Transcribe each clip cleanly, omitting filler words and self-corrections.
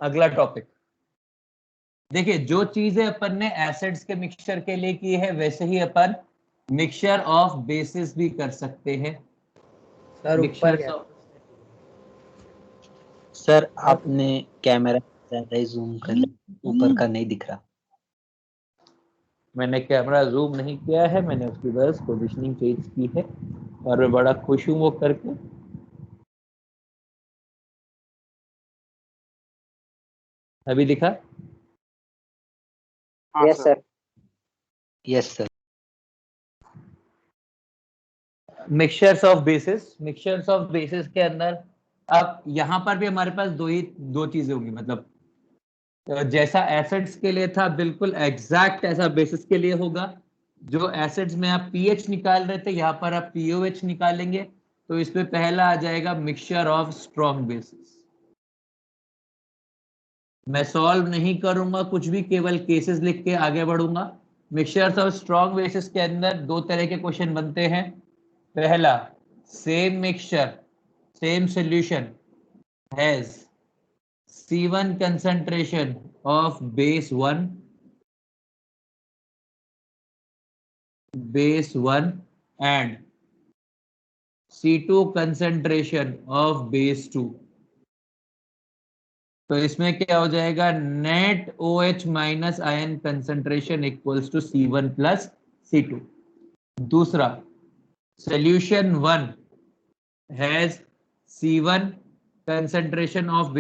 अगला टॉपिक देखिए, जो चीजें अपन ने एसिड्स के मिक्सचर के लिए की है वैसे ही अपन मिक्सचर ऑफ बेसिस भी कर सकते हैं। सर ऊपर सर आपने कैमरा ज्यादा ही जूम कर लिया, ऊपर का नहीं दिख रहा। मैंने कैमरा जूम नहीं किया है, मैंने उसकी बस पोजीशनिंग चेंज की है और मैं बड़ा खुश हूं वो करके। अभी दिखा? Yes sir. Yes sir. Mixtures of basis के अंदर अब यहाँ पर भी हमारे पास दो चीजें होंगी, मतलब जैसा एसिड्स के लिए था बिल्कुल एग्जैक्ट ऐसा बेसिस के लिए होगा। जो एसिड्स में आप पीएच निकाल रहे थे यहाँ पर आप पीओएच निकालेंगे, तो इसमें पहला आ जाएगा मिक्सचर ऑफ स्ट्रॉन्ग बेसिस। मैं सॉल्व नहीं करूंगा कुछ भी, केवल केसेस लिख के आगे बढ़ूंगा। मिक्सचर्स ऑफ स्ट्रॉन्ग बेसिस के अंदर दो तरह के क्वेश्चन बनते हैं। पहला, same mixture same solution has C1 concentration of base 1 and C2 concentration of base 2। तो इसमें क्या हो जाएगा, net OH minus ion concentration equals to C1 plus C2। दूसरा, solution 1 has C1 concentration of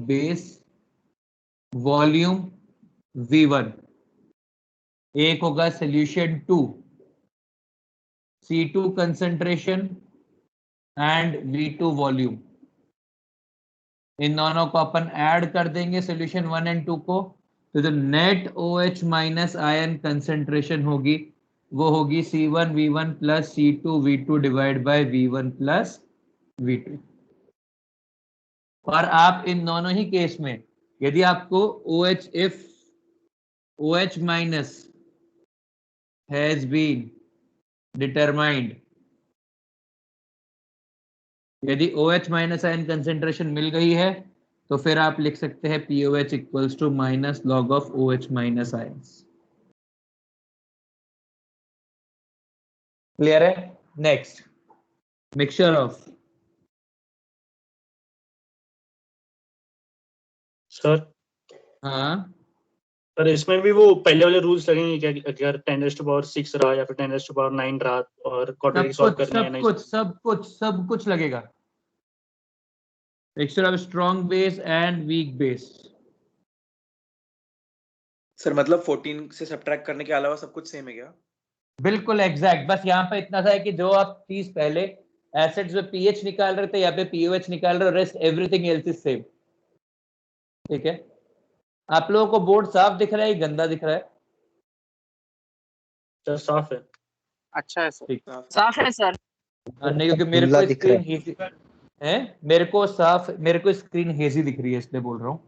base volume V1। एक होगा solution 2 C2 concentration and V2 volume. इन दोनों को अपन ऐड कर देंगे सोल्यूशन 1 एंड 2 को, तो जो net OH minus ion concentration होगी वो होगी C1 V1 plus C2 V2 divide by V1 plus V2। और आप इन दोनों ही केस में यदि आपको if OH minus has been determined, यदि OH माइनस आयन कंसेंट्रेशन मिल गई है तो फिर आप लिख सकते हैं POH equals to minus log of OH minus ions. Clear है? Next, mixture of sir. हाँ सर इसमें भी वो पहले वाले रूल्स लगेंगे क्या कि अगर 10⁻6 रहा या फिर 10⁻9 रहा और क्वाड्रेटिक सॉल्व करनी है? नहीं सब कुछ लगेगा। Mixture of strong base and weak base. Sir मतलब 14 से सब्ट्रैक्ट करने के अलावा सब कुछ सेम है क्या? बिल्कुल एग्जैक्ट, बस यहाँ पे इतना सा है कि जो आप चीज पहले एसिड्स में पीएच निकाल रहे थे यहाँ पे पीओएच निकाल रहे हो, rest everything else is same. ठीक है, आप लोगों को बोर्ड साफ दिख रहा है, गंदा दिख रहा है? सर साफ है। अच्छा है सर। ठीक, साफ है सर। नहीं क्योंकि मेरे को स्क्रीन हेजी है, मेरे को स्क्रीन हेजी दिख रही है इसलिए बोल रहा हूँ।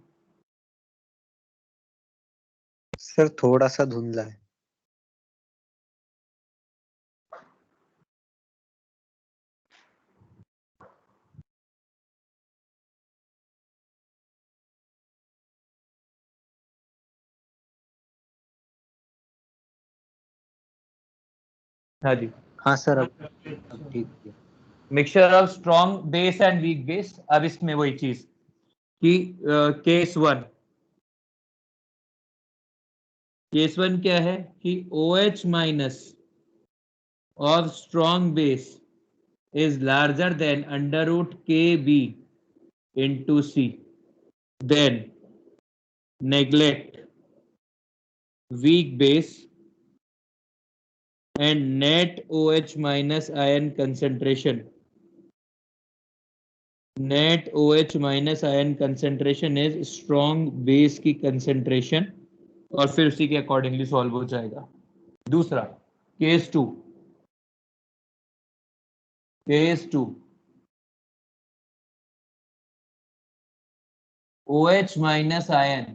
सर थोड़ा सा धुंधला है। हाँ जी, हाँ सर अब ठीक है। Mixture of strong base and weak base. अब इसमें वही चीज कि केस वन क्या है कि OH minus of strong base is larger than under root KB into C, then neglect weak base and net OH minus ion concentration. Net OH minus ion concentration is strong base की concentration और फिर उसी के accordingly solve हो जाएगा। दूसरा, case two OH minus ion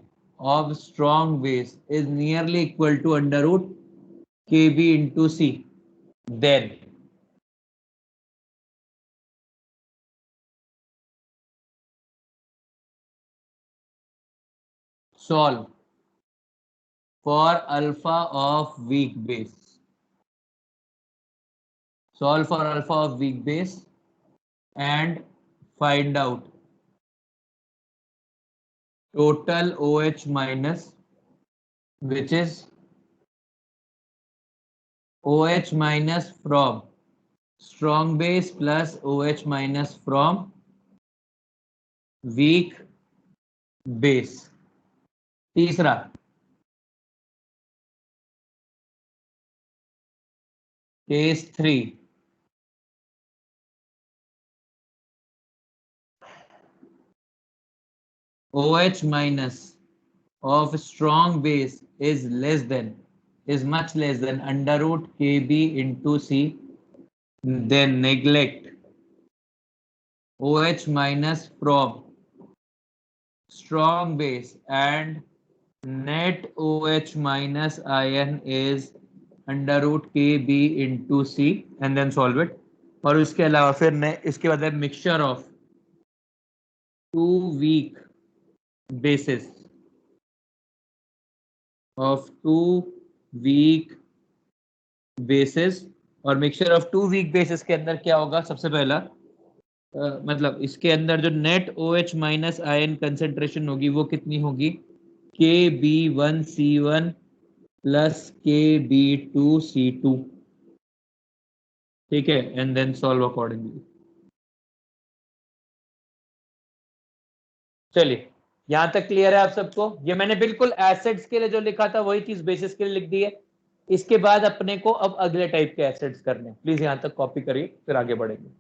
of strong base is nearly equal to under root KB into C, then solve for alpha of weak base. Solve for alpha of weak base and find out total OH minus, which is OH minus from strong base plus OH minus from weak base. तीसरा, case 3, OH minus of strong base is much less than under root Kb into C. Then neglect OH minus from strong base and net OH minus ion is under root Kb into C and then solve it. और उसके अलावा फिर इसके बाद है mixture of two weak bases और mixture of two weak bases के अंदर क्या होगा? सबसे पहला मतलब इसके अंदर जो net OH minus ion concentration होगी वो कितनी होगी? Kb1C1 plus Kb2C2. ठीक है, एंड देन सॉल्व अकॉर्डिंगली. चलिए, यहां तक क्लियर है आप सबको? ये मैंने बिल्कुल एसिड्स के लिए जो लिखा था वही चीज बेसिस के लिए लिख दी है. इसके बाद अपने को अब अगले टाइप के एसिड्स करने. प्लीज यहां तक कॉपी करिए, फिर आगे बढ़ेंगे.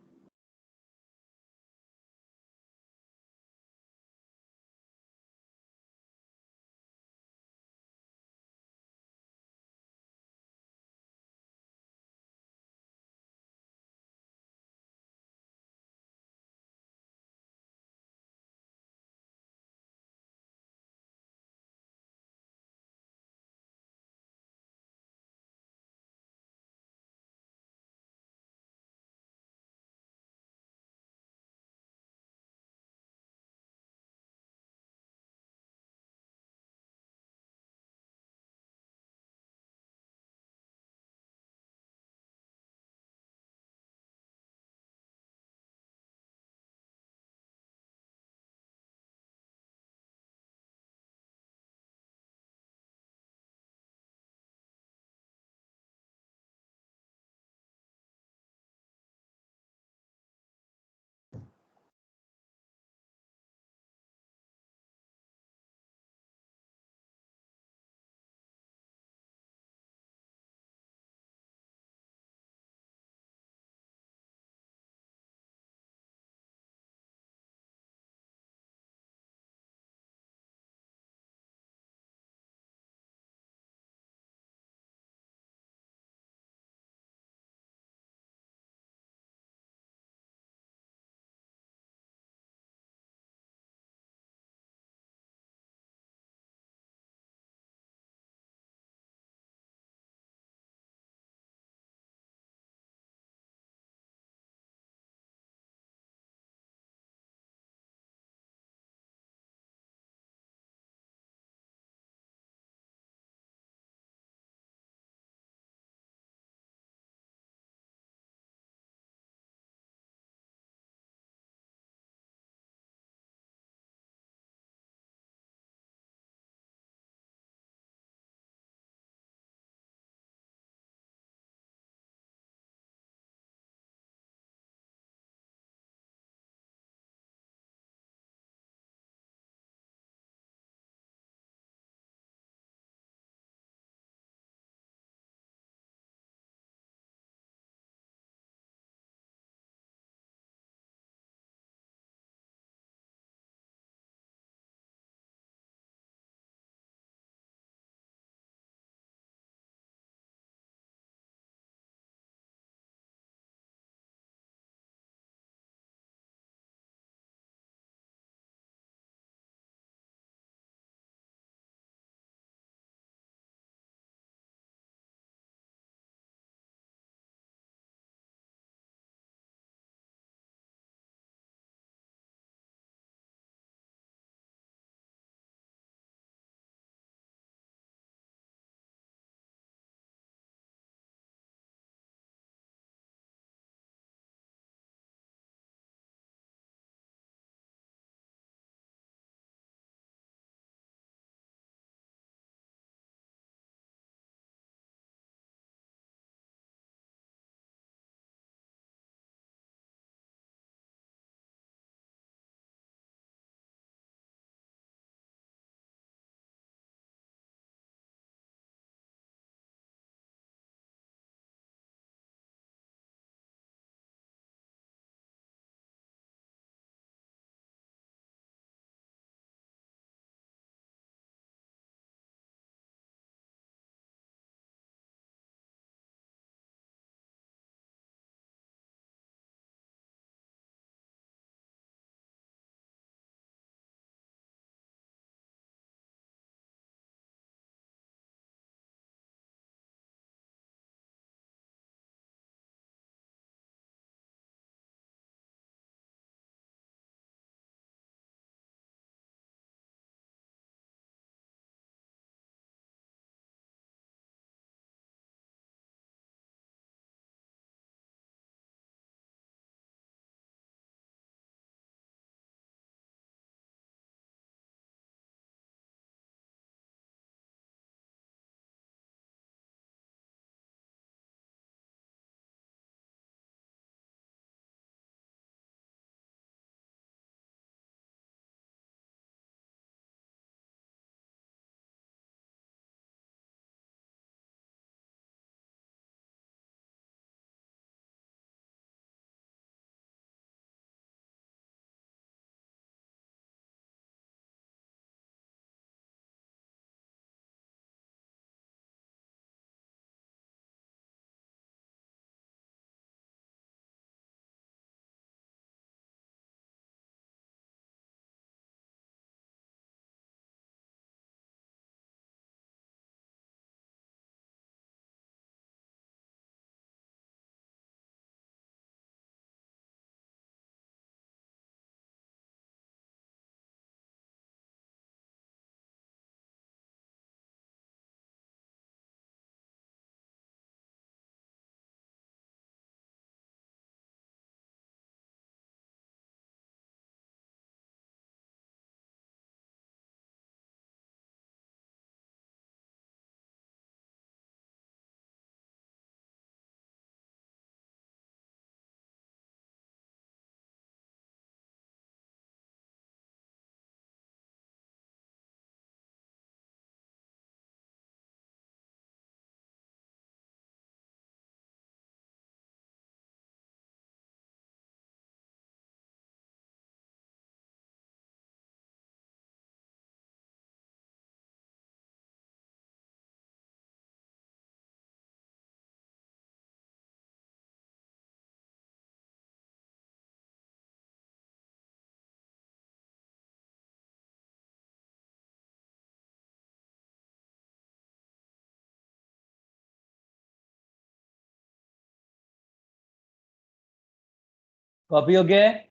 कॉपी हो गया है?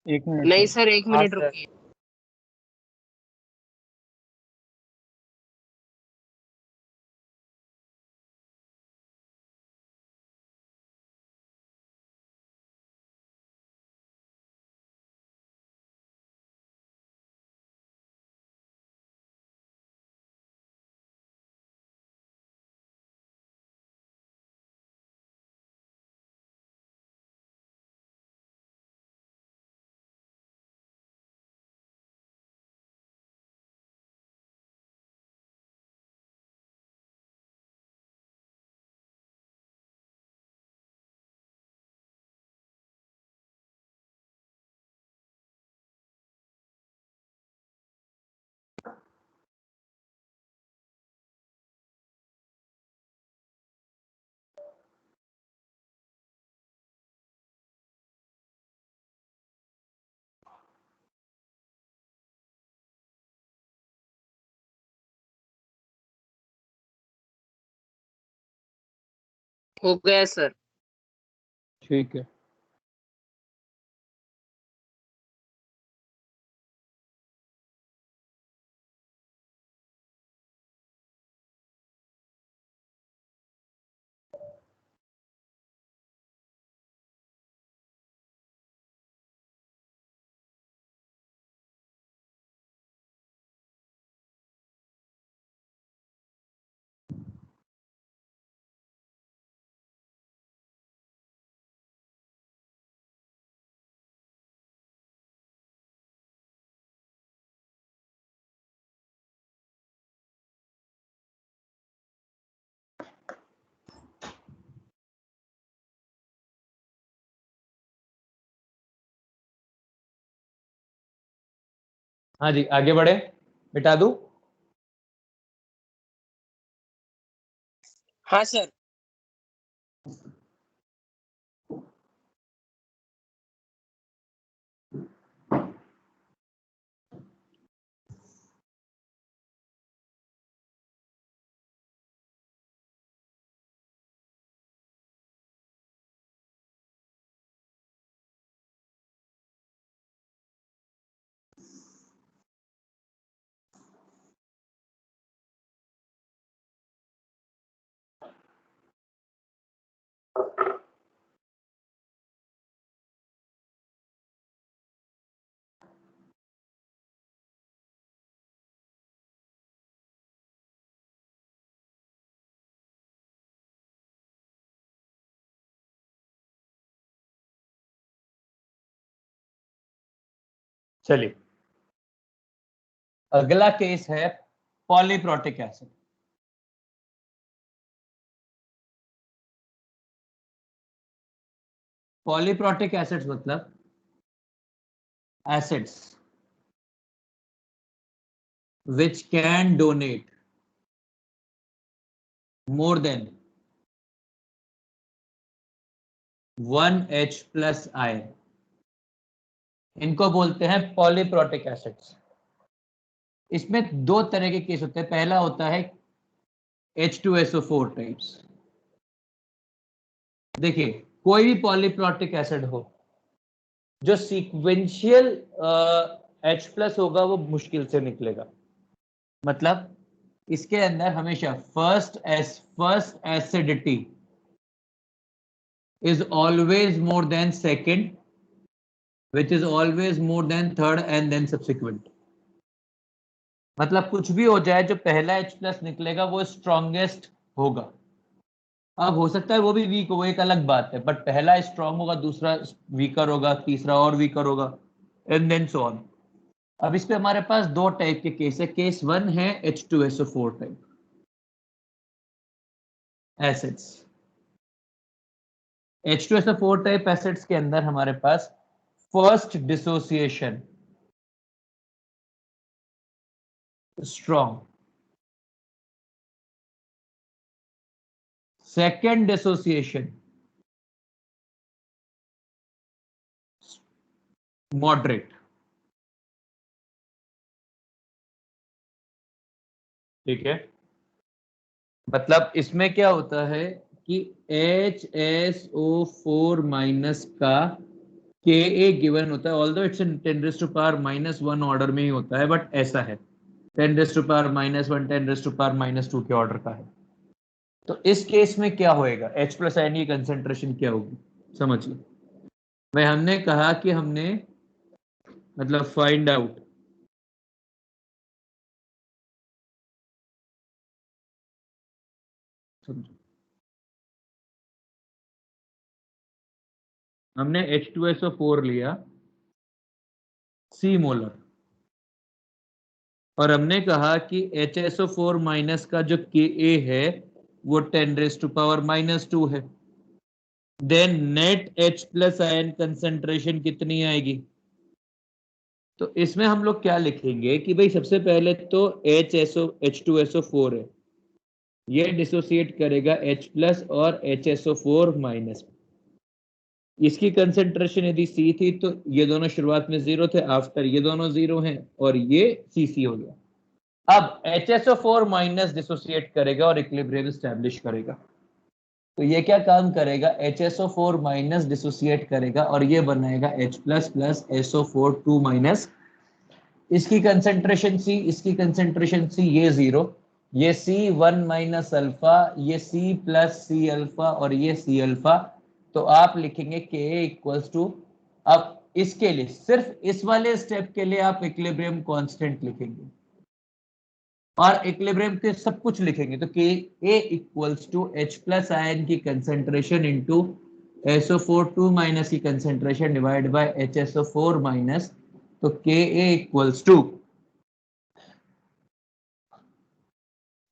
एक मिनट नहीं सर, एक हाँ मिनट सर। रुकिए। हो गया सर। ठीक है। हाँ जी, आगे बढ़े। मिटा दूं? हाँ सर। चलिए, अगला केस है पॉलीप्रोटिक एसिड। पॉलीप्रोटिक एसिड्स मतलब acids which can donate more than 1H plus ion, इनको बोलते हैं पॉलीप्रोटिक एसिड्स। इसमें दो तरह के केस होते हैं। पहला होता है H2SO4 टाइप्स। देखिए, कोई भी पॉलीप्रोटिक एसिड हो, जो सीक्वेंशियल H प्लस होगा वो मुश्किल से निकलेगा। मतलब इसके अंदर हमेशा first acidity is always more than second, which is always more than third and then subsequent। मतलब कुछ भी हो जाए, जो पहला H प्लस निकलेगा वो स्ट्रॉन्गेस्ट होगा। अब हो सकता है वो भी वीक हो, एक अलग बात है, बट पहला स्ट्रॉन्ग होगा, दूसरा वीकर होगा, तीसरा और वीकर होगा, एंड देन सो ऑन। अब इस पे हमारे पास दो टाइप के केस है। केस वन है H2SO4 type acids. H2SO4 type acids के अंदर हमारे पास first dissociation strong, second dissociation moderate. ठीक है, मतलब इसमें क्या होता है कि HSO4 माइनस का Ka गिवन होता है, ऑल्दो इट्स इन 10⁻⁻1 ऑर्डर में ही होता है, बट ऐसा है 10⁻⁻1 10⁻⁻2 के ऑर्डर का है। तो इस केस में क्या होएगा, H प्लस आयन की कंसेंट्रेशन क्या होगी, समझिए। भाई हमने कहा कि हमने मतलब फाइंड आउट हमने H2SO4 लिया C मोलर और हमने कहा कि HSO4 माइनस का जो Ka है वो 10⁻⁻2 है। Then net H plus ion concentration कितनी आएगी? तो इसमें हम लोग क्या लिखेंगे कि भाई सबसे पहले तो H2SO4 है, ये डिसोसिएट करेगा H प्लस और HSO4 माइनस। इसकी कंसेंट्रेशन यदि C थी तो ये दोनों शुरुआत में 0 थे, आफ्टर ये दोनों 0 हैं और ये CC हो गया। अब HSO4 माइनस डिसोसिएट करेगा और इक्विलिब्रियम एस्टैब्लिश करेगा। तो ये क्या काम करेगा, HSO4 माइनस डिसोसिएट करेगा और ये बनाएगा H plus plus SO4 2 minus. इसकी कंसेंट्रेशन C, इसकी कंसेंट्रेशन C, ये 0, ये C1 माइनस अल्फा, ये C प्लस C अल्फा और ये C अल्फा। तो आप लिखेंगे Ka इक्वल्स टू, अब इसके लिए सिर्फ इस वाले स्टेप के लिए आप इक्विलिब्रियम कांस्टेंट लिखेंगे और इक्विलिब्रियम के सब कुछ लिखेंगे। तो Ka equals to H plus ion की कंसेंट्रेशन इंटू SO4 2 माइनस की concentration divide by HSO4 minus. तो Ka equals to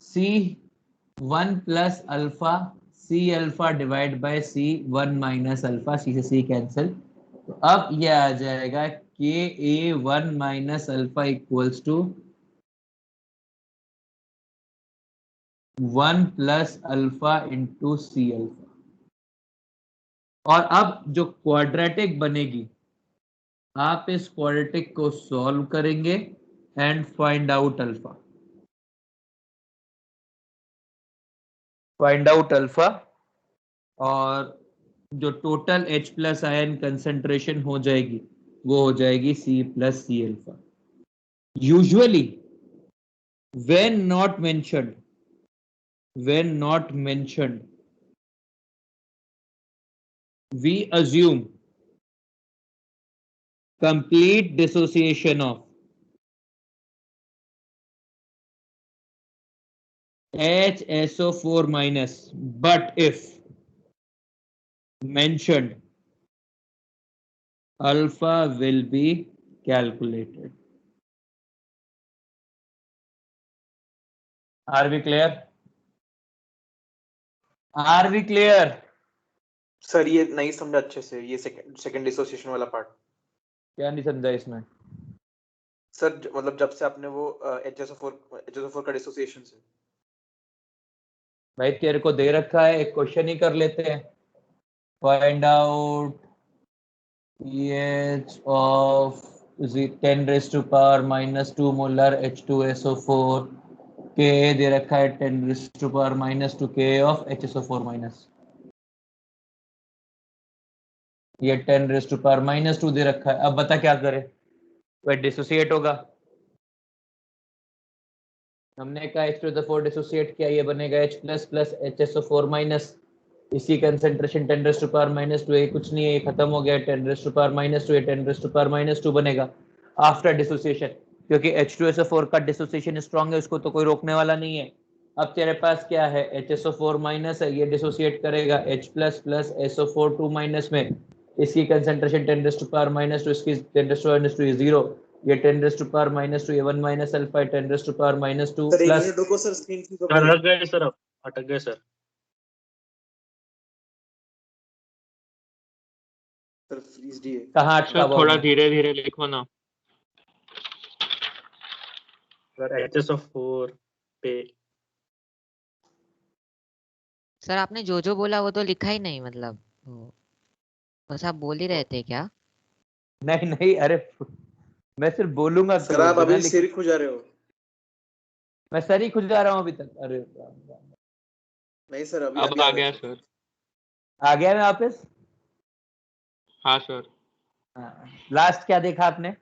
C1 plus alpha C alpha divide by C1 minus alpha, C से C कैंसिल। तो अब ये आ जाएगा Ka1 minus alpha equals to 1 plus alpha into C alpha. और अब जो क्वाड्रेटिक बनेगी, आप इस क्वाड्रेटिक को सॉल्व करेंगे and find out alpha, find out alpha. और जो total H plus ion concentration हो जाएगी वो हो जाएगी C plus C alpha. Usually when not mentioned we assume complete dissociation of HSO4 minus, but if mentioned, alpha will be calculated. Are we clear? Are we clear? Sir ये नहीं समझा अच्छे से, ये सेकंड डिसोसिएशन वाला part क्या नहीं समझा इसमें? सर मतलब जब से आपने वो HSO4 का डिसोसिएशन से। भाई तेरे को दे रखा है, एक क्वेश्चन ही कर लेते हैं। Find out pH of 10⁻⁻2 molar H2SO4, Ka दे रखा है 10⁻⁻2 Ka of HSO4 माइनस, ये 10⁻⁻2 दे रखा है। अब बता क्या करे, वह डिसोसिएट होगा। हमने कहा H2SO4 डिसोसिएट किया, ये बनेगा H plus plus HSO4 minus. इसकी कंसेंट्रेशन 10⁻⁻2 है, कुछ नहीं है, ये खत्म हो गया 10⁻⁻2, ये 10⁻⁻2 बनेगा आफ्टर डिसोसिएशन, क्योंकि H2SO4 का डिसोसिएशन स्ट्रांग है, उसको तो कोई रोकने वाला नहीं है। अब तेरे पास क्या है, HSO4 माइनस है, ये डिसोसिएट करेगा H plus plus SO4 2 minus में। इसकी कंसेंट्रेशन 10⁻⁻2, इसकी 10⁻⁻2 0, ये 10⁻⁻2, ये 1 माइनस अल्फा 10⁻⁻2 सर एक प्लस। मिनट रुको सर, स्क्रीन की अटक गए सर, अब अटक गए सर। सर फ्रीज डी है। कहाँ अटका हुआ थोड़ा हूँ? धीरे धीरे लिखो ना। सर HSO4 पे सर आपने जो जो बोला वो तो लिखा ही नहीं, मतलब बस आप बोल ही रहे थे क्या? नहीं नहीं, अरे मैं सिर्फ बोलूंगा सर आप अभी सिर खुजा रहे हो। मैं सर ही खुजा रहा हूँ अभी तक। अरे नहीं सर, अभी अब आ गया सर। आ गया मैं वापस। हाँ सर। लास्ट क्या देखा आपने?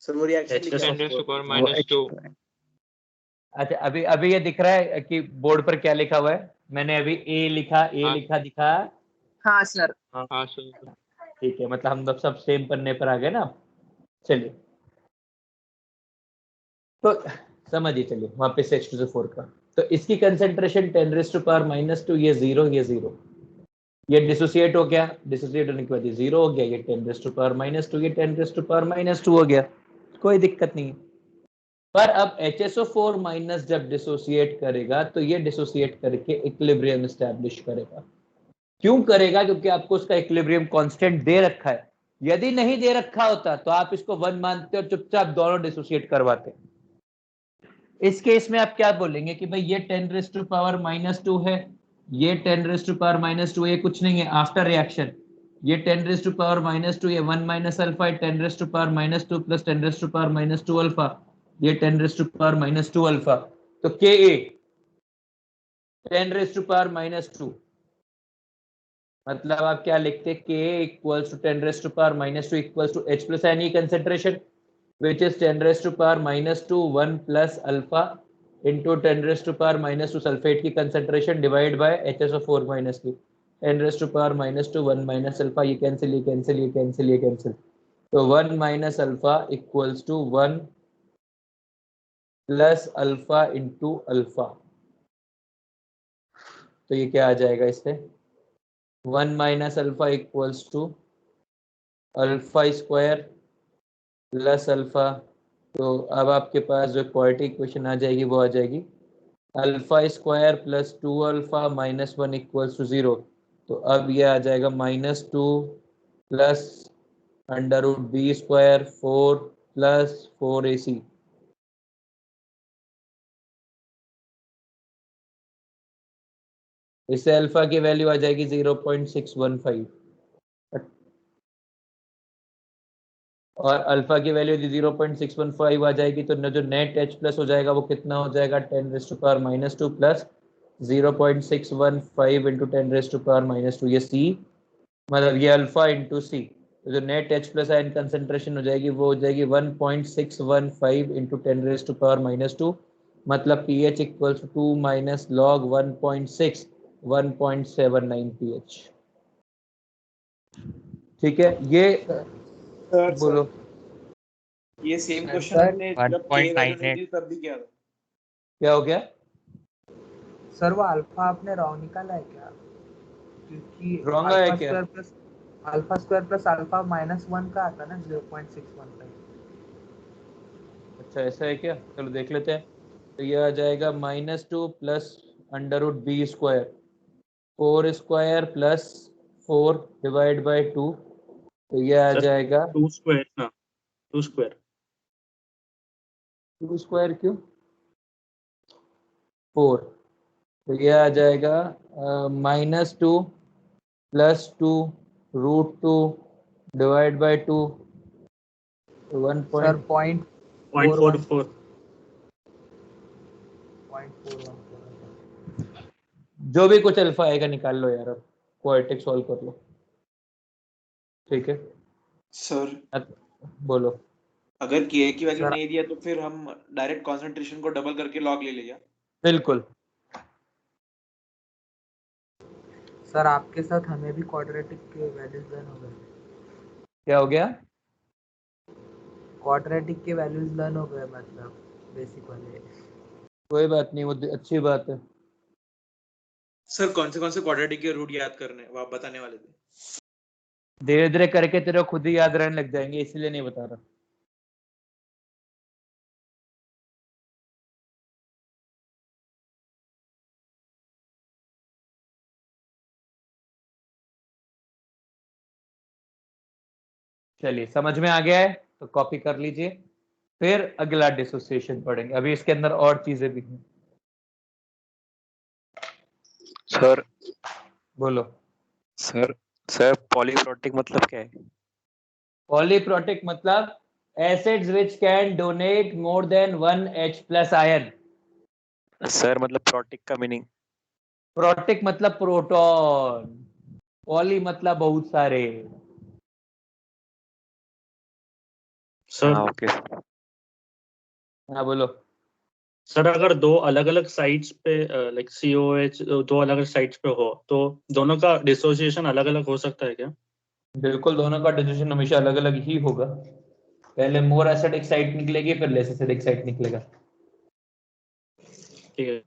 सर वो रिएक्शन H लिखा plus है। 10 raised to power वो -2। अच्छा, अभी अभी ये दिख रहा है कि बोर्ड पर क्या लिखा हुआ है? मैंने अभी ए लिखा, हाँ। दिखा। हाँ सर। हाँ सर। ठीक है, मतलब हम लोग सब सेम पन्ने पर आ गए ना। चलिए, तो समझिए, चलिए वापस H2SO4 का। तो इसकी कंसेंट्रेशन 10⁻⁻², ये 0, ये 0, ये डिसोसिएट हो गया। डिसोसिएट होने के बाद ये 0 हो गया, ये 10⁻², ये 10⁻² हो गया। कोई दिक्कत नहीं है। पर अब HSO4 माइनस जब डिसोसिएट करेगा तो ये डिसोसिएट करके इक्विलिब्रियम एस्टैब्लिश करेगा। क्यों करेगा? क्योंकि आपको उसका इक्विलिब्रियम कांस्टेंट दे रखा है। यदि नहीं दे रखा होता तो आप इसको 1 मानते और चुपचाप दोनों डिसोसिएट करवाते। इस केस में आप क्या बोलेंगे कि भाई ये 10⁻² है, ये 10⁻², ये कुछ नहीं है आफ्टर रिएक्शन। ये 10⁻², ये 1 माइनस अल्फा, 10⁻² प्लस 10⁻² अल्फा, ये 10⁻² अल्फा। तो के ए 10⁻², मतलब आप क्या लिखते? K equals to 10⁻² equals to H plus एन concentration which is 10⁻² 1 plus alpha into 10⁻² sulphate की concentration divide by HSO4 minus की 10⁻² 1 माइनस अल्फा। ये कैंसिल, ये कैंसिल, ये कैंसिल, ये कैंसिल। तो 1 minus alpha equals to 1 plus alpha into alpha. तो ये क्या आ जाएगा इससे? 1 minus alpha equals to alpha square plus alpha. तो अब आपके पास जो क्वाड्रेटिक इक्वेशन आ जाएगी वो आ जाएगी alpha square plus 2 alpha minus 1 equals to 0। तो अब ये आ जाएगा -2 प्लस √b² 4 प्लस 4ac। इससे अल्फा की वैल्यू आ जाएगी 0.615 और अल्फा की वैल्यू यदि 0.615 आ जाएगी तो जो नेट H प्लस हो जाएगा वो कितना हो जाएगा? 10⁻² प्लस 0.615 इंटू 10⁻²। ये C, मतलब ये अल्फा इंटू C। तो जो net H plus ion concentration हो जाएगी वो हो जाएगी 1.615 इंटू 10⁻², मतलब pH equals to 2 minus log 1.6 1.79 pH। ठीक है, ये सर बोलो। ये सेम क्वेश्चन सर, हमने जब के वैल्यू नहीं 1.98 दी तब भी किया था। क्या हो गया? सर वो अल्फा आपने रॉ निकाला है क्या? क्योंकि Wrong है अल्फा क्या? स्क्वायर प्लस अल्फा -1 का आता ना 0.615। अच्छा, ऐसा है क्या? चलो देख लेते हैं। तो ये आ जाएगा -2 plus √b² 4 square plus 4 divide by 2। तो ये आ सर, जाएगा 2 स्क्वायर ना, 2 स्क्वायर 2 स्क्वायर क्यों? 4। तो ये आ जाएगा -2 प्लस 2 √2 डिवाइड बाय 2। तो 1 सर पॉइंट 0.44। जो भी कुछ अल्फा आएगा निकाल लो यार, अब क्वाड्रेटिक सॉल्व कर लो। ठीक है सर अब बोलो। अगर के की वैल्यू सर- नहीं दिया तो फिर हम डायरेक्ट कंसंट्रेशन को डबल करके लॉग ले लिया। बिल्कुल। सर आपके साथ हमें भी क्वाड्रेटिक के वैल्यूज लर्न हो गए। क्या हो गया? क्वाड्रेटिक के वैल्यूज लर्न हो गए, मतलब बेसिक वाले। कोई बात नहीं, वो अच्छी बात है। सर कौन से क्वाड्रेटिक के रूट याद करने वो आप बताने वाले थे। धीरे धीरे करके तेरे को खुद ही याद रहने लग जाएंगे, इसलिए नहीं बता रहा। चलिए, समझ में आ गया है तो कॉपी कर लीजिए। फिर अगला डिसोसिएशन पढ़ेंगे, अभी इसके अंदर और चीजें भी हैं। सर बोलो। सर पॉलीप्रोटिक मतलब क्या है? पॉलीप्रोटिक मतलब acids which can donate more than 1 H+ ion. Sir मतलब प्रोटिक का मीनिंग? प्रोटिक मतलब प्रोटॉन, पॉली मतलब बहुत सारे। सर हाँ ओके। हाँ बोलो। सर अगर दो अलग अलग साइट्स पे लाइक COH दो अलग अलग साइट्स पे हो तो दोनों का डिसोसिएशन अलग अलग हो सकता है क्या? बिल्कुल, दोनों का डिसीजन हमेशा अलग अलग ही होगा। पहले मोर एसिडिक साइट निकलेगी, फिर लेस एसिडिक साइट निकलेगा। ठीक है।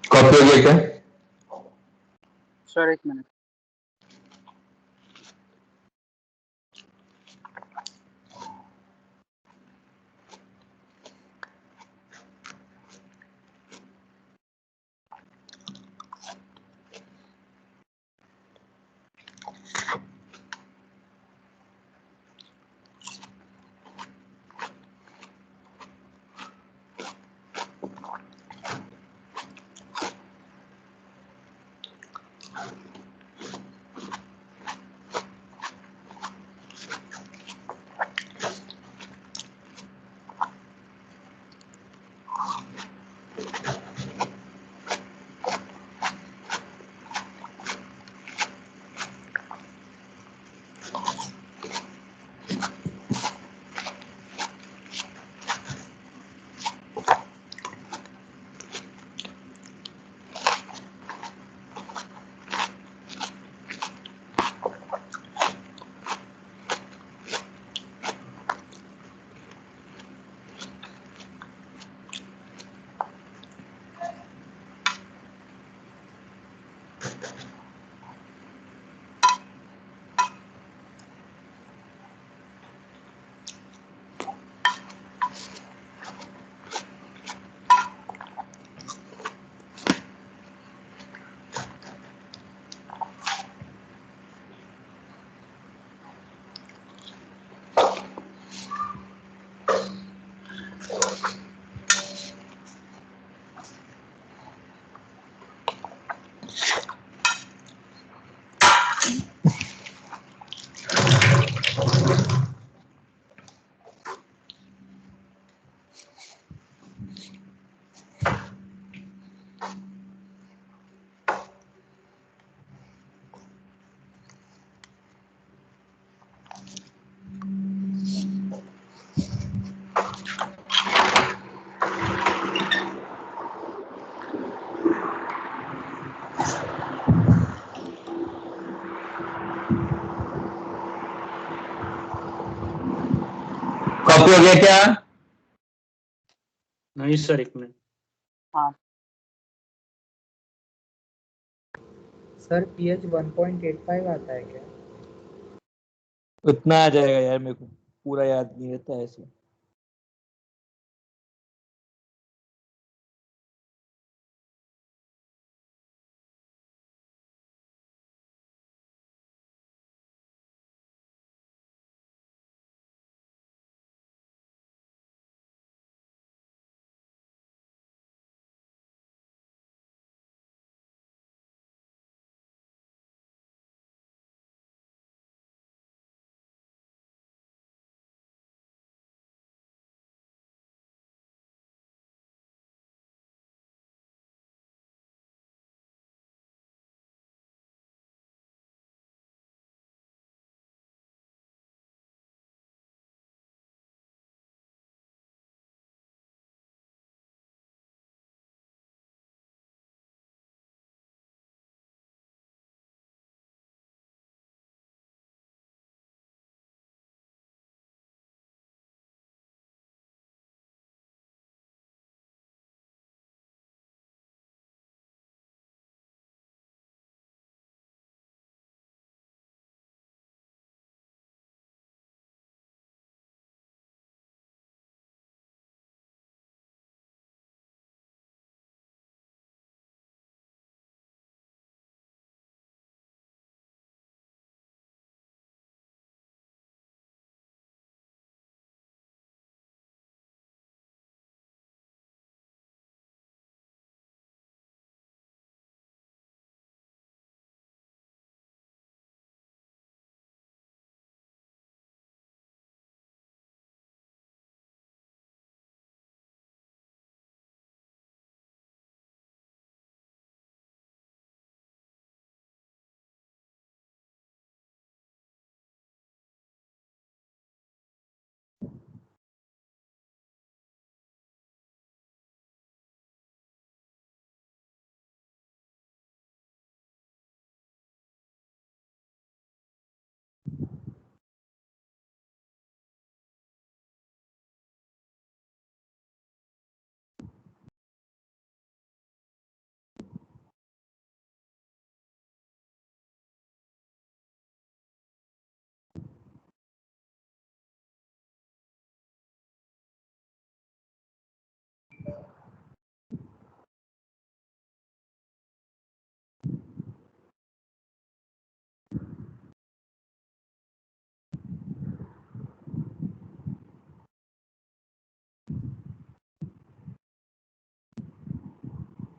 कॉपी हो गया क्या? सर एक मिनट। कॉपी हो गया क्या? नहीं सर, एक मिनट। सर pH 1.85 आता है क्या? उतना आ जाएगा यार, मेरे को पूरा याद नहीं रहता ऐसे।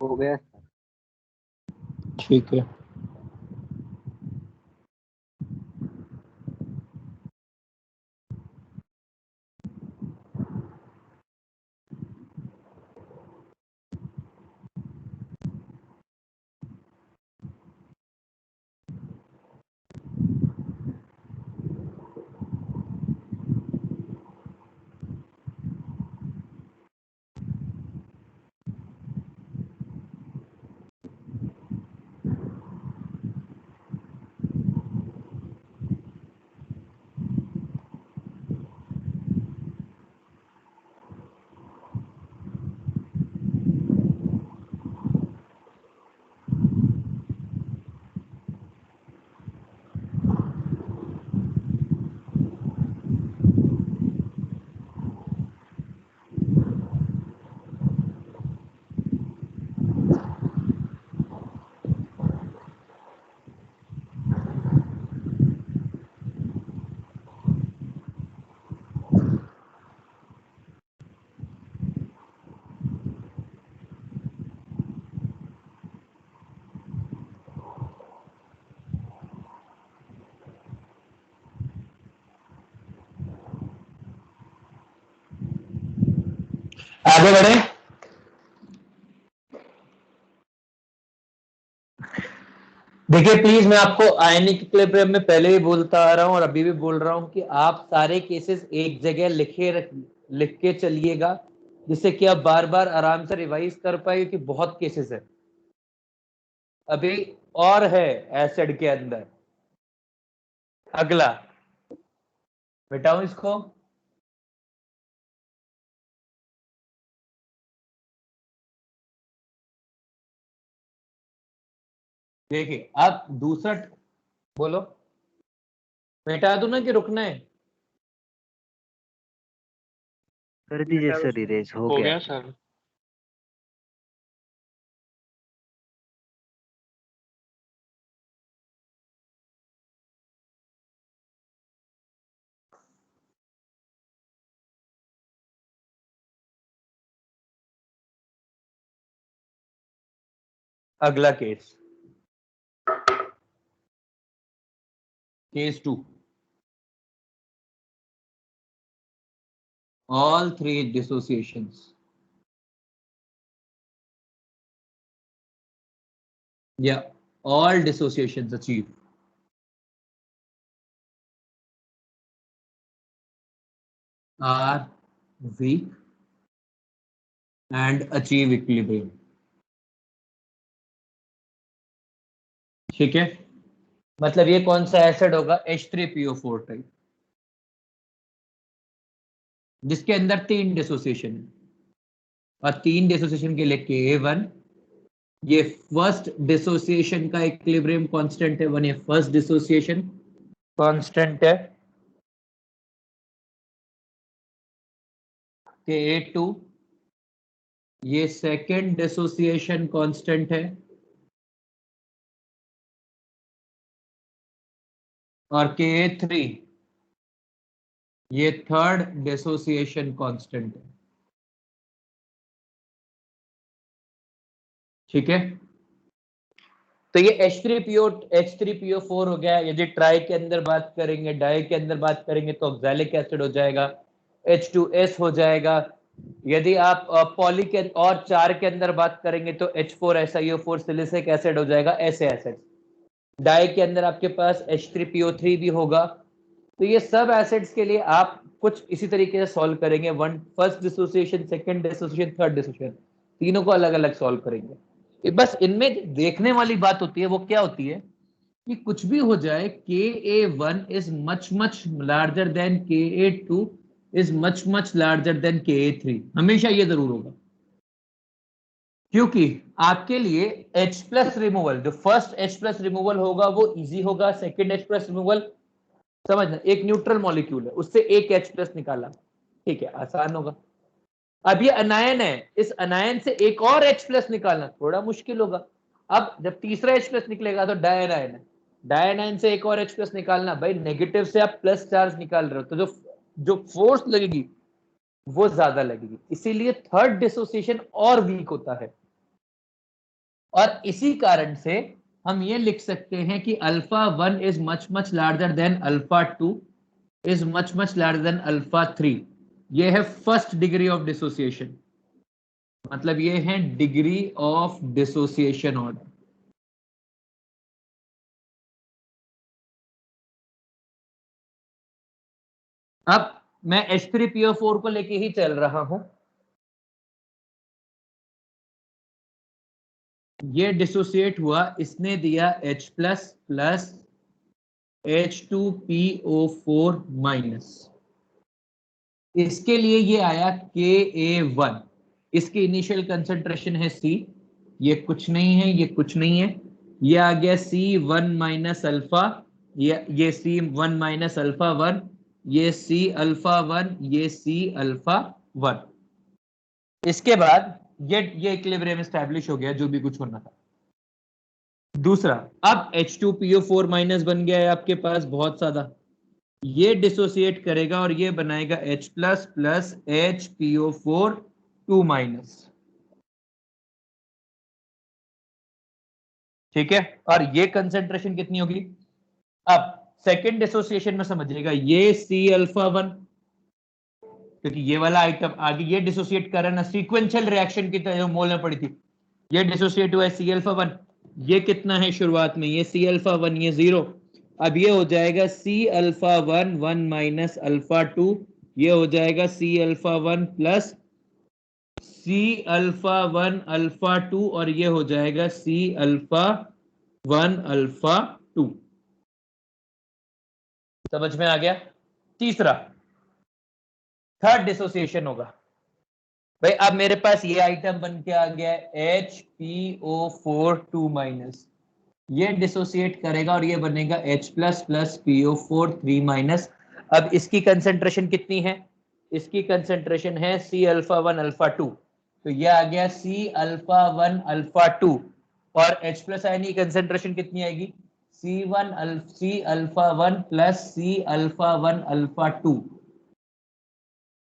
हो गया। ठीक है। आगे बढ़े। देखिए प्लीज, मैं आपको आयनिक इक्विलिब्रियम में पहले भी बोलता आ रहा हूं और अभी भी बोल रहा हूं कि आप सारे केसेस एक जगह लिख के चलिएगा, जिससे कि आप बार बार आराम से रिवाइज कर पाए, क्योंकि बहुत केसेस है अभी और है एसिड के अंदर। अगला मिटाऊं इसको। देखिए अब दूसरा बोलो, मिटा दूं ना कि रुकना है? कर दीजिए सर, इरेज हो हो गया। गया सर। अगला case, case 2, all three dissociations all dissociations achieve are weak and achieve equilibrium। ठीक है, मतलब ये कौन सा एसिड होगा? H3PO4 टाइप, जिसके अंदर 3 डिसोसिएशन है, और 3 डिसोसिएशन के लिए Ka1, ये फर्स्ट डिसोसिएशन का इक्विलिब्रियम कांस्टेंट है 1, ये फर्स्ट डिसोसिएशन कांस्टेंट है। Ka2 ये सेकंड डिसोसिएशन कांस्टेंट है, और Ka3 ये थर्ड डिसोसिएशन कांस्टेंट है। ठीक है, तो ये H3PO4 हो गया। यदि ट्राई के अंदर बात करेंगे, डाई के अंदर बात करेंगे तो ऑक्सैलिक एसिड हो जाएगा, H2S हो जाएगा। यदि आप पॉली के और 4 के अंदर बात करेंगे तो H4SiO4 सिलिसिक एसिड हो जाएगा, ऐसे एसिड। डाई के अंदर आपके पास H3PO3 भी होगा। तो ये सब एसिड्स के लिए आप कुछ इसी तरीके से सॉल्व करेंगे, one first dissociation, second dissociation, third dissociation, तीनों को अलग अलग सॉल्व करेंगे। बस इनमें देखने वाली बात होती है वो क्या होती है कि कुछ भी हो जाए, Ka1 is much much larger then Ka2 is much much larger then Ka3, हमेशा ये जरूर होगा, क्योंकि आपके लिए H प्लस रिमूवल, जो फर्स्ट H प्लस रिमूवल होगा वो इजी होगा, सेकेंड H प्लस रिमूवल समझना, एक न्यूट्रल मॉलिक्यूल है उससे एक H प्लस निकाला, ठीक है, आसान होगा। अब ये अनायन है, इस अनायन से एक और H प्लस निकालना थोड़ा मुश्किल होगा। अब जब तीसरा H प्लस निकलेगा तो डायनायन है, डायनायन से एक और H प्लस निकालना, भाई नेगेटिव से आप प्लस चार्ज निकाल रहे हो तो जो फोर्स लगेगी वो ज्यादा लगेगी, इसीलिए थर्ड डिसोसिएशन और वीक होता है। और इसी कारण से हम ये लिख सकते हैं कि α1 is much much larger than α2 is much much larger than α3। ये है फर्स्ट डिग्री ऑफ डिसोसिएशन, मतलब ये है डिग्री ऑफ डिसोसिएशन ऑर्डर। अब मैं H3PO4 को लेके ही चल रहा हूं, ये डिसोसिएट हुआ, इसने दिया H plus plus H2PO4 minus, इसके लिए ये आया Ka1, इसकी इनिशियल कंसंट्रेशन है C, ये कुछ नहीं है, ये कुछ नहीं है, ये आ गया C1 माइनस अल्फा, ये C1 माइनस अल्फा 1, ये C अल्फा 1, ये C अल्फा 1। इसके बाद ये इक्विलिब्रियम एस्टैब्लिश हो गया, जो भी कुछ होना था। दूसरा, अब H2PO4 माइनस बन गया है आपके पास बहुत ज्यादा, ये डिसोसिएट करेगा और ये बनाएगा H plus plus HPO4 2 minus, ठीक है, और ये कंसेंट्रेशन कितनी होगी? अब सेकेंड डिसोसिएशन में समझिएगा, ये C अल्फा 1, क्योंकि ये वाला आइटम आगे ये डिसोसिएट कर रहा है ना, सीक्वेंशियल रिएक्शन की तरह मोल में पड़ी थी, ये डिसोसिएट हुआ है C अल्फा 1, ये कितना है शुरुआत में, ये C अल्फा 1, ये 0, अब ये हो जाएगा C अल्फा 1 1 माइनस अल्फा 2, ये हो जाएगा C alpha 1 plus C alpha 1 alpha 2, और ये हो जाएगा C अल्फा 1 अल्फा 2। समझ में आ गया? तीसरा, थर्ड डिसोसिएशन होगा, भाई अब मेरे पास ये आइटम बन के आ गया HPO4 2 माइनस, ये डिसोसिएट करेगा और ये बनेगा H plus plus PO4 3 minus. अब इसकी कंसेंट्रेशन कितनी है? इसकी कंसेंट्रेशन है C अल्फा 1 अल्फा 2, तो ये आ गया C अल्फा 1 अल्फा 2। और H प्लस आयन की कंसेंट्रेशन कितनी आएगी? C alpha 1 plus C alpha 1 alpha 2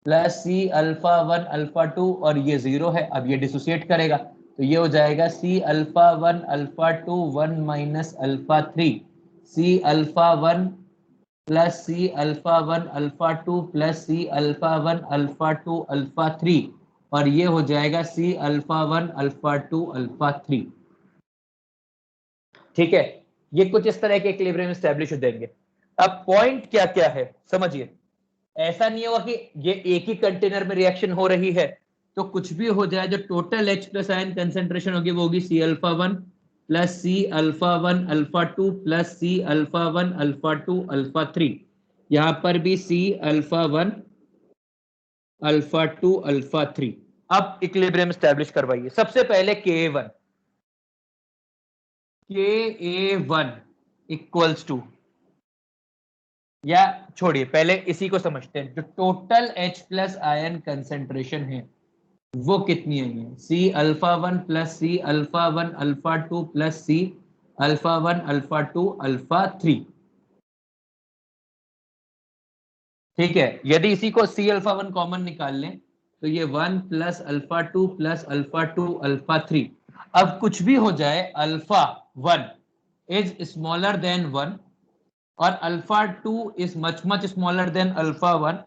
plus C alpha 1 alpha 2, और ये 0 है। अब ये डिसोसिएट करेगा तो ये हो जाएगा C alpha 1 alpha 2 1 minus alpha 3, C alpha 1 plus C alpha 1 alpha 2 plus C alpha 1 alpha 2 alpha 3, और ये हो जाएगा C अल्फा 1 अल्फा 2 अल्फा 3। ठीक है, ये कुछ इस तरह के इक्विलिब्रियम एस्टेब्लिश हो जाएंगे। अब पॉइंट क्या क्या है समझिए, ऐसा नहीं होगा कि ये एक ही कंटेनर में रिएक्शन हो रही है तो कुछ भी हो जाए, जो total H plus ion concentration होगी वो होगी C alpha 1 plus C alpha 1 alpha 2 plus C alpha 1 alpha 2 alpha 3। यहां पर भी C अल्फा 1 अल्फा 2 अल्फा 3। अब इक्विलिब्रियम एस्टैब्लिश करवाइए। सबसे पहले Ka1 इक्वल्स टू, या छोड़िए पहले इसी को समझते हैं, जो total H plus ion concentration है वो कितनी है? C alpha 1 plus C alpha 1 alpha 2 plus C alpha 1 alpha 2 alpha 3। ठीक है, यदि इसी को C अल्फा 1 कॉमन निकाल लें तो ये 1 plus alpha 2 plus alpha 2 alpha 3। अब कुछ भी हो जाए, अल्फा 1 इज स्मॉलर देन 1 और alpha 2 is much smaller than alpha 1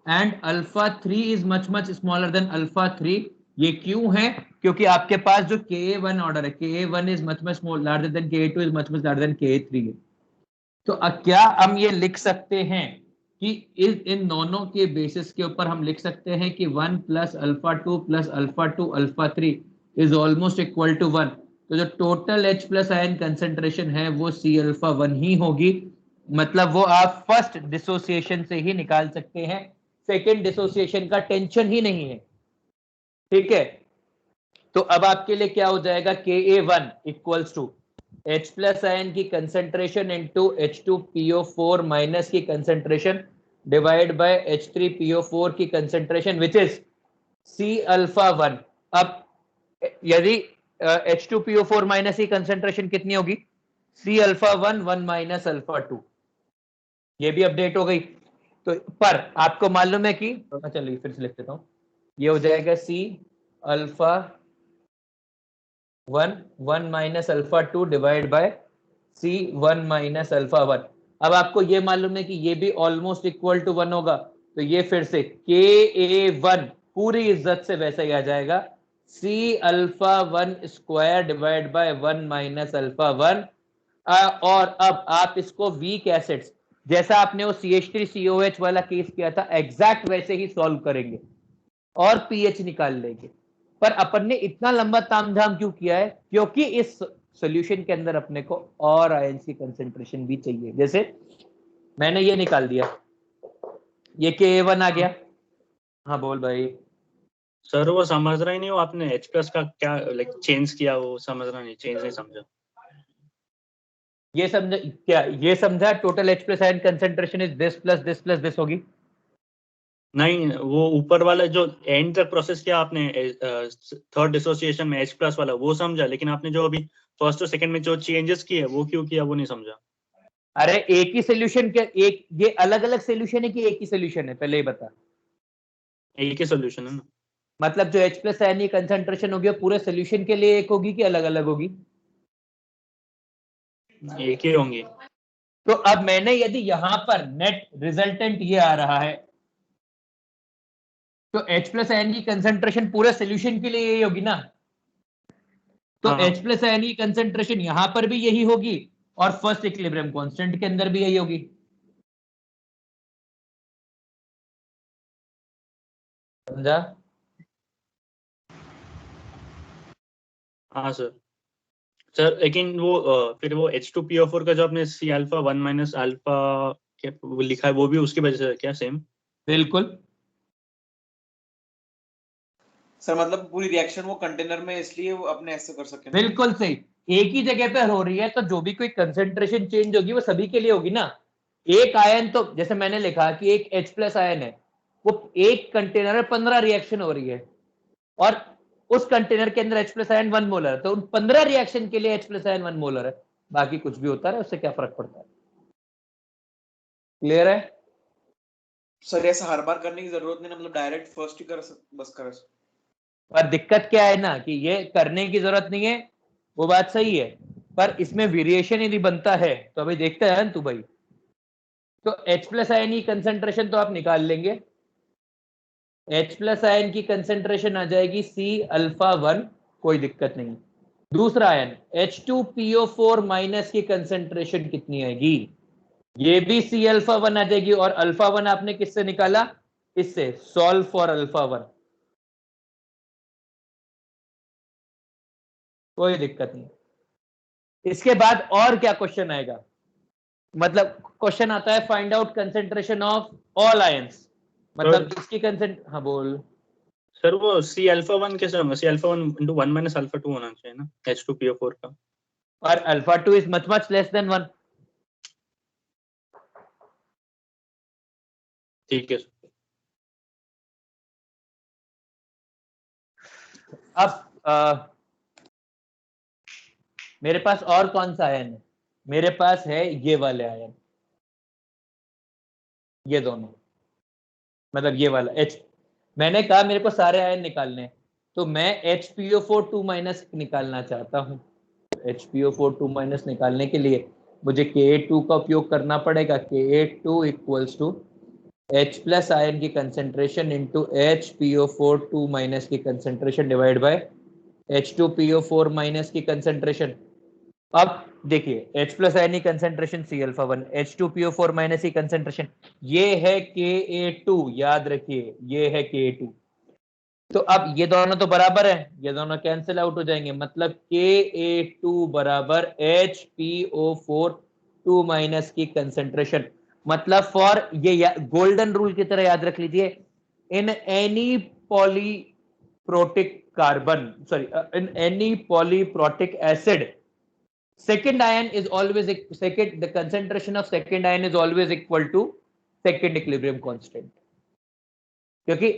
and alpha 3 is much smaller than alpha 3। ये क्यों है? क्योंकि आपके पास जो Ka1 ऑर्डर है, Ka1 is much larger than Ka2 is much larger than Ka3 है। तो क्या हम ये लिख सकते हैं कि इन दोनों के बेसिस के ऊपर हम लिख सकते हैं कि 1 plus alpha 2 plus alpha 2 alpha 3 is almost equal to 1। तो जो total H plus ion concentration है वो C अल्फा 1 ही होगी। मतलब वो आप फर्स्ट डिसोसिएशन से ही निकाल सकते हैं, सेकेंड डिसोसिएशन का टेंशन ही नहीं है। ठीक है, तो अब आपके लिए क्या हो जाएगा? Ka1 equals to H plus ion की कंसेंट्रेशन इंटू H2PO4 माइनस की कंसेंट्रेशन डिवाइड बाय H3PO4 की concentration which is C alpha 1। अब यदि H2PO4 माइनस की कंसेंट्रेशन कितनी होगी? C alpha 1 1 minus alpha 2। ये भी अपडेट हो गई। तो पर आपको मालूम है कि, चलिए फिर से लिख देता हूं, ये हो जाएगा C alpha 1 1 minus alpha 2 divide by C 1 minus alpha 1। अब आपको ये मालूम है कि ये भी ऑलमोस्ट इक्वल टू 1 होगा, तो ये फिर से Ka1 पूरी इज्जत से वैसा ही आ जाएगा, C alpha 1 square divide by 1 minus alpha 1। और अब आप इसको वीक एसिड्स, जैसा आपने वो CH3COH वाला केस किया था, एग्जैक्ट वैसे ही सॉल्व करेंगे और पीएच निकाल लेंगे। पर अपन ने इतना लंबा तामझाम क्यों किया है? क्योंकि इस सॉल्यूशन के अंदर अपने को और आयंस की कंसेंट्रेशन भी चाहिए। जैसे मैंने ये निकाल दिया, ये Ka1 आ गया। हाँ बोल भाई। सर वो समझ रहा ही नहीं, वो आपने H प्लस का क्या लाइक चेंज किया, वो समझ रहा नहीं, चेंज नहीं समझा। ये समझा क्या? ये समझा total H plus ion concentration is this plus this plus this होगी। नहीं, वो ऊपर वाला जो एंड तक प्रोसेस किया आपने थर्ड डिसोसिएशन में H प्लस वाला, वो समझा, लेकिन आपने जो अभी फर्स्ट और सेकंड में जो चेंजेस किए वो क्यों किया वो नहीं समझा। अरे एक ही सोल्यूशन के, एक ये अलग अलग सोल्यूशन है कि एक ही सोल्यूशन है? पहले ही बता। एक ही सोल्यूशन है ना। मतलब जो H प्लस आयन की कंसेंट्रेशन होगी वो पूरे सोल्यूशन के लिए एक होगी कि अलग अलग होगी? एक ही होंगी। तो अब मैंने यदि यहां पर नेट रिजल्टेंट ये आ रहा है तो H प्लस आयन की कंसेंट्रेशन पूरे सोल्यूशन के लिए यही होगी ना। तो हाँ। H प्लस आयन की कंसेंट्रेशन यहां पर भी यही होगी और फर्स्ट इक्विलिब्रियम कांस्टेंट के अंदर भी यही होगी। समझा? हाँ सर। सर लेकिन वो फिर वो H2PO4 का जो आपने C अल्फा 1 माइनस अल्फा वो लिखा है, वो भी उसकी वजह से है क्या? सेम? बिल्कुल सर मतलब पूरी रिएक्शन वो कंटेनर में, इसलिए वो अपने ऐसे कर सके ना? बिल्कुल सही। एक ही जगह पे हो रही है तो जो भी कोई कंसेंट्रेशन चेंज होगी वो सभी के लिए होगी ना। एक आयन तो जैसे मैंने लिखा कि एक H+ आयन है, वो एक कंटेनर में 15 रिएक्शन हो रही है और उस कंटेनर के अंदर H+ आयन 1 मोलर है, तो उन 15 रिएक्शन के लिए H+ आयन 1 मोलर है, बाकी कुछ भी होता है उससे क्या फर्क पड़ता है। क्लियर है? सर ऐसा हर बार करने की जरूरत नहीं, मतलब डायरेक्ट फर्स्ट ही कर बस कर। पर दिक्कत क्या है ना कि ये करने की जरूरत नहीं है, वो बात सही है, पर इसमें वेरिएशन यदि बनता है तो अभी देखते हैं तू भाई। तो H+ आयन की कंसेंट्रेशन तो आप निकाल लेंगे, H+ आयन की कंसेंट्रेशन आ जाएगी C♜1, कोई दिक्कत नहीं। दूसरा आयन H2PO4 माइनस की कंसेंट्रेशन कितनी आएगी, ये भी C♜1 आ जाएगी, और α1 आपने किससे निकाला, इससे, सॉल्व फॉर α1, कोई दिक्कत नहीं। इसके बाद और क्या क्वेश्चन आएगा, मतलब क्वेश्चन आता है find out concentration of all ions, मतलब इसकी कंसेंट, हाँ बोल। सर वो C♜1 कैसे होगा, C♜1 into 1 minus α2 होना चाहिए ना H2PO4 का, और α2 इज मच लेस देन 1। ठीक है। अब मेरे पास और कौन सा आयन है, मेरे पास है ये वाले आयन, ये दोनों, मतलब ये वाला H, मैंने कहा मेरे को सारे आयन निकालने हैं, तो मैं HPO4 2- निकालना चाहता हूं। HPO4 2- निकालने के लिए मुझे Ka2 का उपयोग करना पड़ेगा, Ka2 equals to H+ ion की कंसेंट्रेशन इंटू HPO4 2- की कंसेंट्रेशन डिवाइड बाय H2PO4- की कंसेंट्रेशन। अब देखिए H+ आयन की कंसेंट्रेशन C♜1, H2PO4- की कंसेंट्रेशन ये है Ka2, याद रखिए ये है Ka2। तो अब ये दोनों तो बराबर है, ये दोनों कैंसिल आउट हो जाएंगे, मतलब Ka2 बराबर HPO4 2- की कंसेंट्रेशन। मतलब फॉर ये गोल्डन रूल की तरह याद रख लीजिए, in any polyprotic carbon, sorry in any polyprotic acid, second ion is always the concentration of second ion is always equal to second equilibrium constant, क्योंकि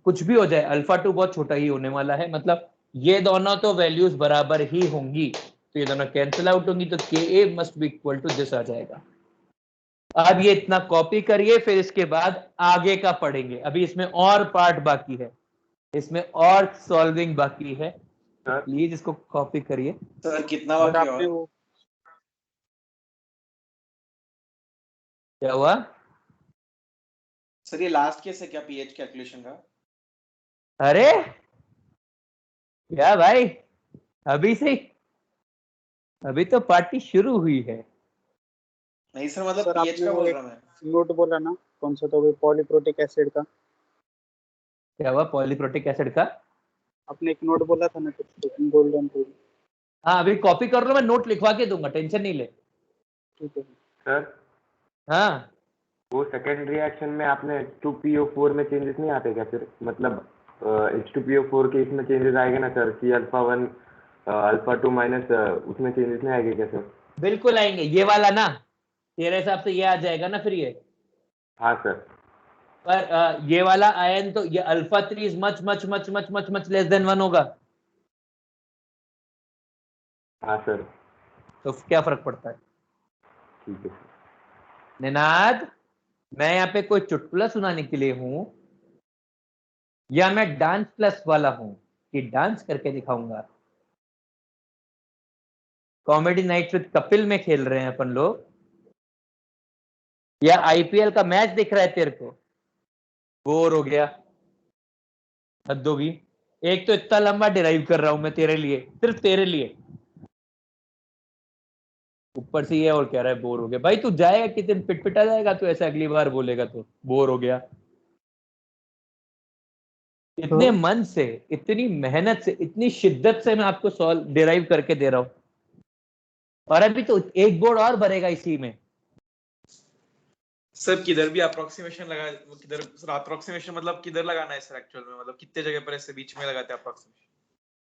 कुछ भी हो जाए α2 बहुत छोटा ही होने वाला है, मतलब ये दोनों तो वैल्यूज बराबर ही होंगी, तो ये दोनों कैंसिल आउट होंगी, तो Ka must be equal to this आ जाएगा। अब ये इतना कॉपी करिए, फिर इसके बाद आगे का पढ़ेंगे, अभी इसमें और पार्ट बाकी है, इसमें और सॉल्विंग बाकी है, प्लीज इसको कॉपी करिए। सर कितना बाकी है? क्या हुआ सर ये लास्ट केस है क्या पीएच कैलकुलेशन का? अरे क्या भाई, अभी से, अभी तो पार्टी शुरू हुई है। नहीं सर, मतलब सर पीएच आपने का वो बोल एक रहा मैं। नोट बोला ना, कौन सा, तो वो पॉलीप्रोटिक एसिड का क्या हुआ पॉलीप्रोटिक एसिड का? आपने एक नोट बोला था ना कुछ गोल्डन रूल। हाँ अभी कॉपी कर लो, मैं नोट लिखवा के दूंगा, टेंशन नहीं ले। ठीक है सर हाँ वो सेकेंड रिएक्शन में आपने H2PO4 में चेंजेस नहीं आते क्या फिर, मतलब H2PO4 के इसमें चेंजेस आएंगे ना सर, C♜1 α2- उसमें चेंजेस नहीं आएंगे क्या सर? बिल्कुल आएंगे, ये वाला ना तेरे हिसाब से ये आ जाएगा ना फिर ये, हाँ सर। पर ये वाला आयन तो ये α3 इज मच लेस देन 1 होगा, हाँ सर। तो क्या फर्क पड़ता है? ठीक है सर। निनाद, मैं यहाँ पे कोई चुटकुला सुनाने के लिए हूं या मैं डांस प्लस वाला हूं कि डांस करके दिखाऊंगा? कॉमेडी नाइट विद कपिल में खेल रहे हैं अपन लोग, या आईपीएल का मैच दिख रहा है तेरे को? बोर हो गया, हद होगी। एक तो इतना लंबा डिराइव कर रहा हूं मैं तेरे लिए, सिर्फ तेरे लिए, ऊपर से ये और कह रहा है बोर हो गया। भाई तू जाएगा कितने पिटपिटा जाएगा, तू ऐसा अगली बार बोलेगा तो बोर हो गया। इतने मन से, इतनी मेहनत से, इतनी शिद्दत से मैं आपको सॉल्व डिराइव करके दे रहा हूं, और अभी तो एक बोर्ड और भरेगा इसी में। सर किधर भी अप्रोक्सीमेशन लगा, किधर सर अप्रोक्सीमेशन मतलब किधर लगाना है सर एक्चुअल में, मतलब कितने जगह पर ऐसे बीच में लगाते हैं अप्रोक्सीमेशन?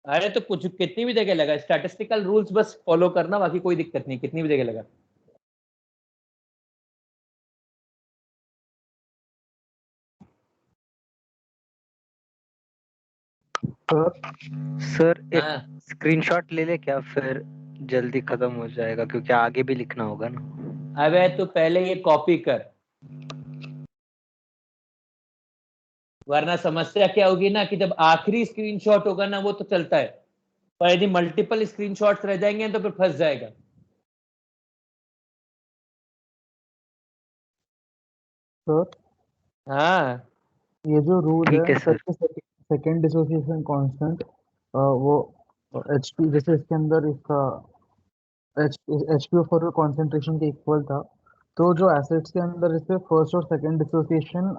अरे तो कुछ कितनी भी जगह लगा, स्टैटिस्टिकल रूल्स बस फॉलो करना, बाकी कोई दिक्कत नहीं, कितनी भी जगह लगा। सर एक हाँ स्क्रीनशॉट ले ले क्या, फिर जल्दी खत्म हो जाएगा क्योंकि आगे भी लिखना होगा ना। अबे तो पहले ये कॉपी कर, वरना समस्या क्या होगी ना कि जब आखिरी स्क्रीनशॉट होगा ना वो तो चलता है, पर यदि मल्टीपल स्क्रीनशॉट्स रह जाएंगे तो फिर फंस जाएगा। सर हाँ ये जो रूल ठीक है है सर। सेकंड डिसोसिएशन कांस्टेंट, वो एच पी, जैसे इसके अंदर इसका एच पी ओ फोर का कॉन्सेंट्रेशन के इक्वल था, तो जो एसिड्स के अंदर इससे फर्स्ट और सेकंड डिसोसिएशन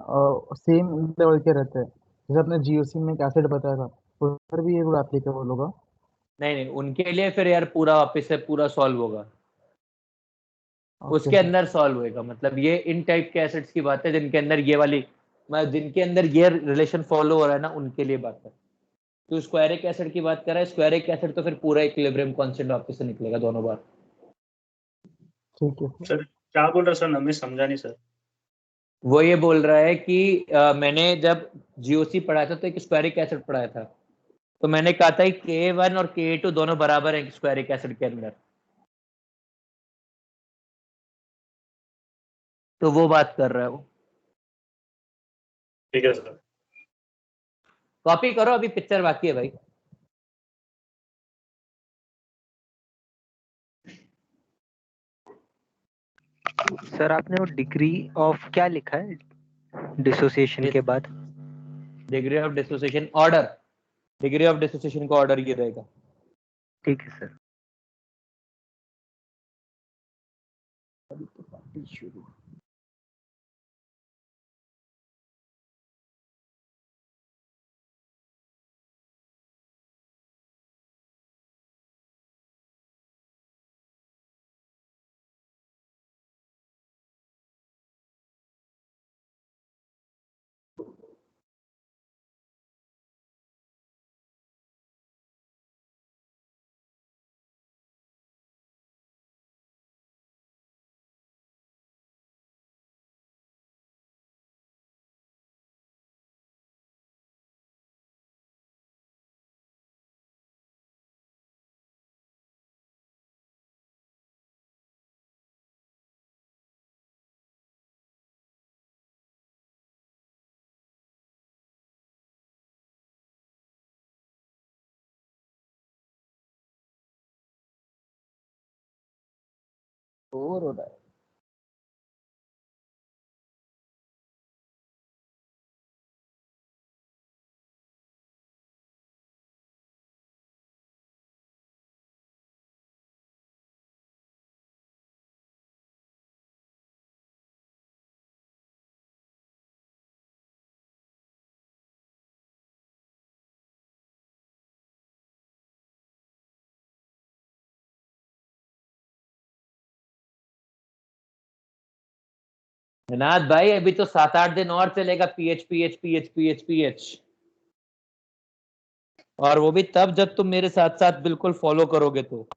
सेम लेवल के रहते हैं, जैसे आपने जीओसी में एक एसिड बताया था, उस पर भी ये रूल एप्लीकेबल होगा। नहीं नहीं, उनके लिए फिर यार पूरा वापस से पूरा सॉल्व होगा, ओके उसके सर। अंदर सॉल्व होएगा। मतलब ये इन टाइप के एसिड्स की बात है जिनके अंदर ये वाली, मतलब जिनके अंदर ये रिलेशन फॉलो हो रहा है ना, उनके लिए बात है। तो स्क्वायरिक एसिड की बात कर रहा है, स्क्वायरिक एसिड तो फिर पूरा इक्विलिब्रियम कांस्टेंट वापस से निकलेगा दोनों बार। ठीक है सर। सर क्या बोल रहे सर, हमें समझा नहीं सर। वो ये बोल रहा है कि मैंने जब जीओसी पढ़ाया था तो एक स्क्वायरिक एसिड पढ़ाया था, तो मैंने कहा था Ka1 और Ka2 दोनों बराबर है स्क्वायरिक एसिड के अंदर, तो वो बात कर रहा है वो। ठीक है सर। कॉपी करो, अभी पिक्चर बाकी है भाई। सर आपने वो डिग्री ऑफ क्या लिखा है डिसोसिएशन के बाद? Degree of dissociation order, degree of dissociation का ऑर्डर ये रहेगा। ठीक है सर। अभी तो पार्टी शुरू। और हो रहा है। निनाद भाई अभी तो 7-8 दिन और चलेगा pH pH pH pH pH, और वो भी तब जब तुम मेरे साथ साथ बिल्कुल फॉलो करोगे तो।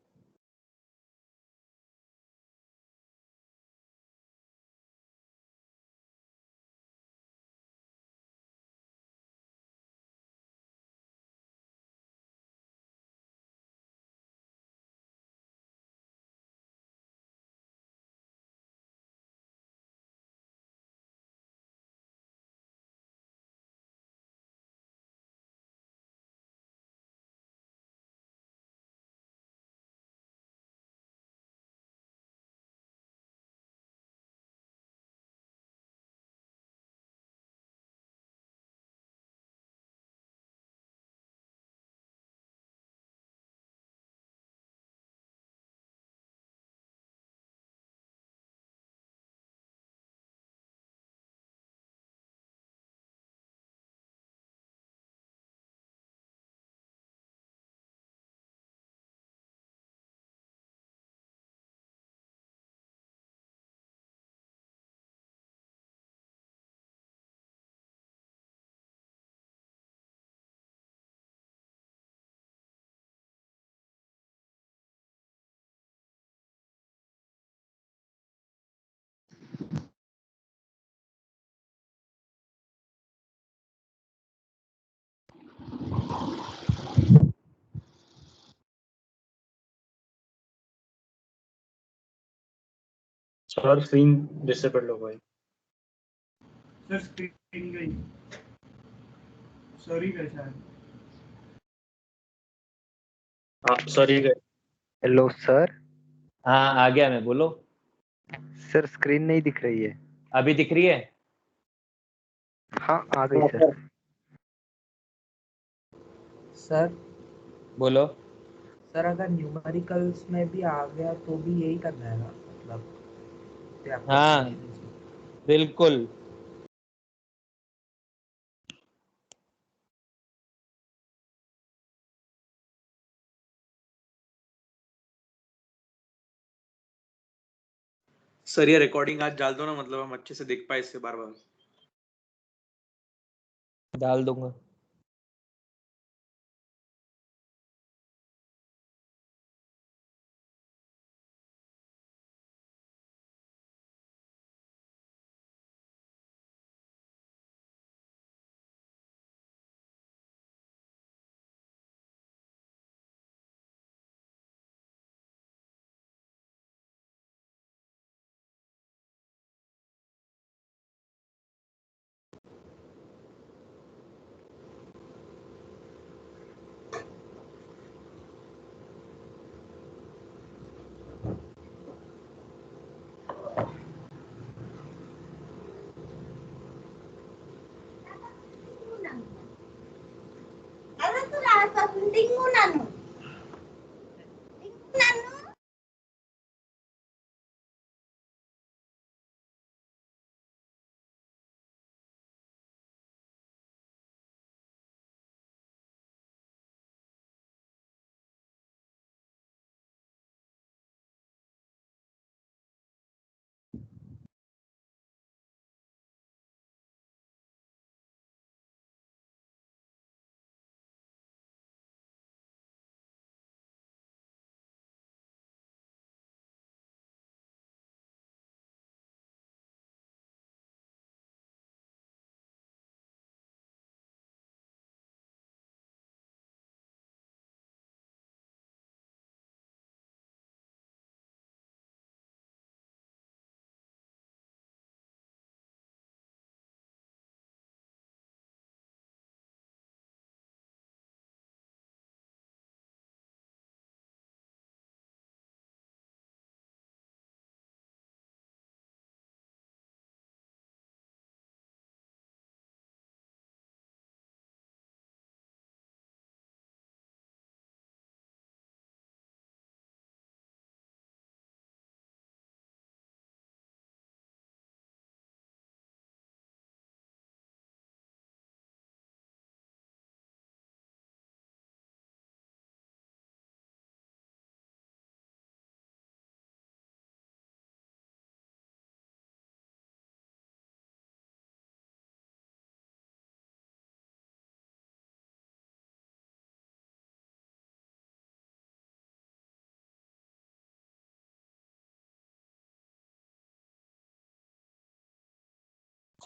सर स्क्रीन डिसेबल हो गई। सर स्क्रीन गई, सॉरी कैसा है? हाँ सर ये गए। Hello sir. हाँ आ गया मैं, बोलो। सर स्क्रीन नहीं दिख रही है। अभी दिख रही है? हाँ आ गई सर। सर बोलो। सर अगर न्यूमेरिकल्स में भी आ गया तो भी यही करना है ना, मतलब हाँ बिल्कुल। सर ये रिकॉर्डिंग आज डाल दो ना, मतलब हम अच्छे से देख पाए इससे बार बार। डाल दूंगा।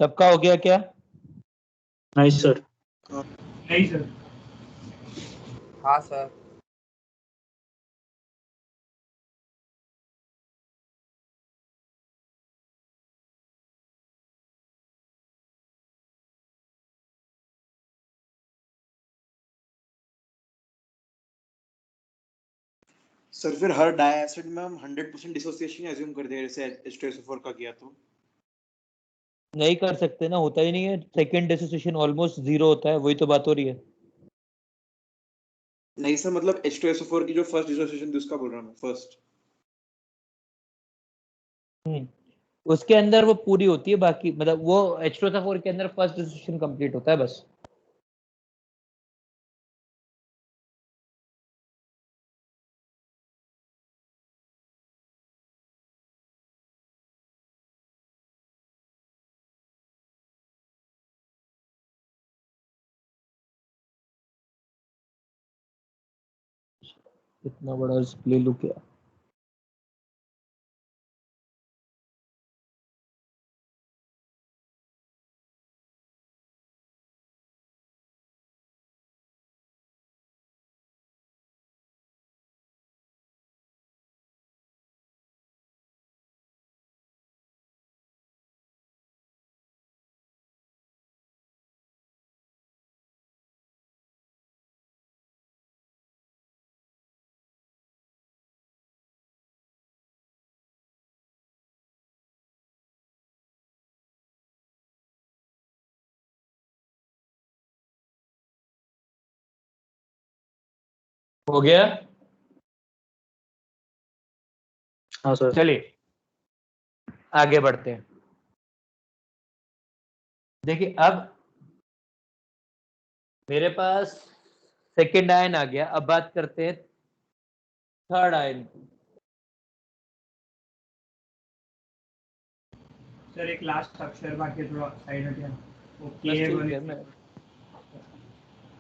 सबका हो गया क्या? नहीं सर। नहीं सर। हाँ सर। सर फिर हर डाई एसिड में हम 100% डिसोसिएशन एज्यूम कर दें, जैसे H2SO4 का किया तो? नहीं कर सकते ना, होता ही नहीं है। सेकंड डिसोसिएशन ऑलमोस्ट जीरो होता है, वही तो बात हो रही है। नहीं सर, मतलब H2SO4 की जो फर्स्ट डिसोसिएशन थी उसका बोल रहा हूँ मैं, फर्स्ट। उसके अंदर वो पूरी होती है, बाकी मतलब वो H2SO4 के अंदर फर्स्ट डिसोसिएशन कंप्लीट होता है बस। इतना बड़ा ले लूं क्या? हो गया? हाँ सर। चलिए आगे बढ़ते हैं। देखिए अब मेरे पास सेकेंड आयन आ गया, अब बात करते हैं थर्ड आयन की। सर एक लास्ट अक्षर बाकी है, थोड़ा साइड हट जाना। ओके बस ठीक है,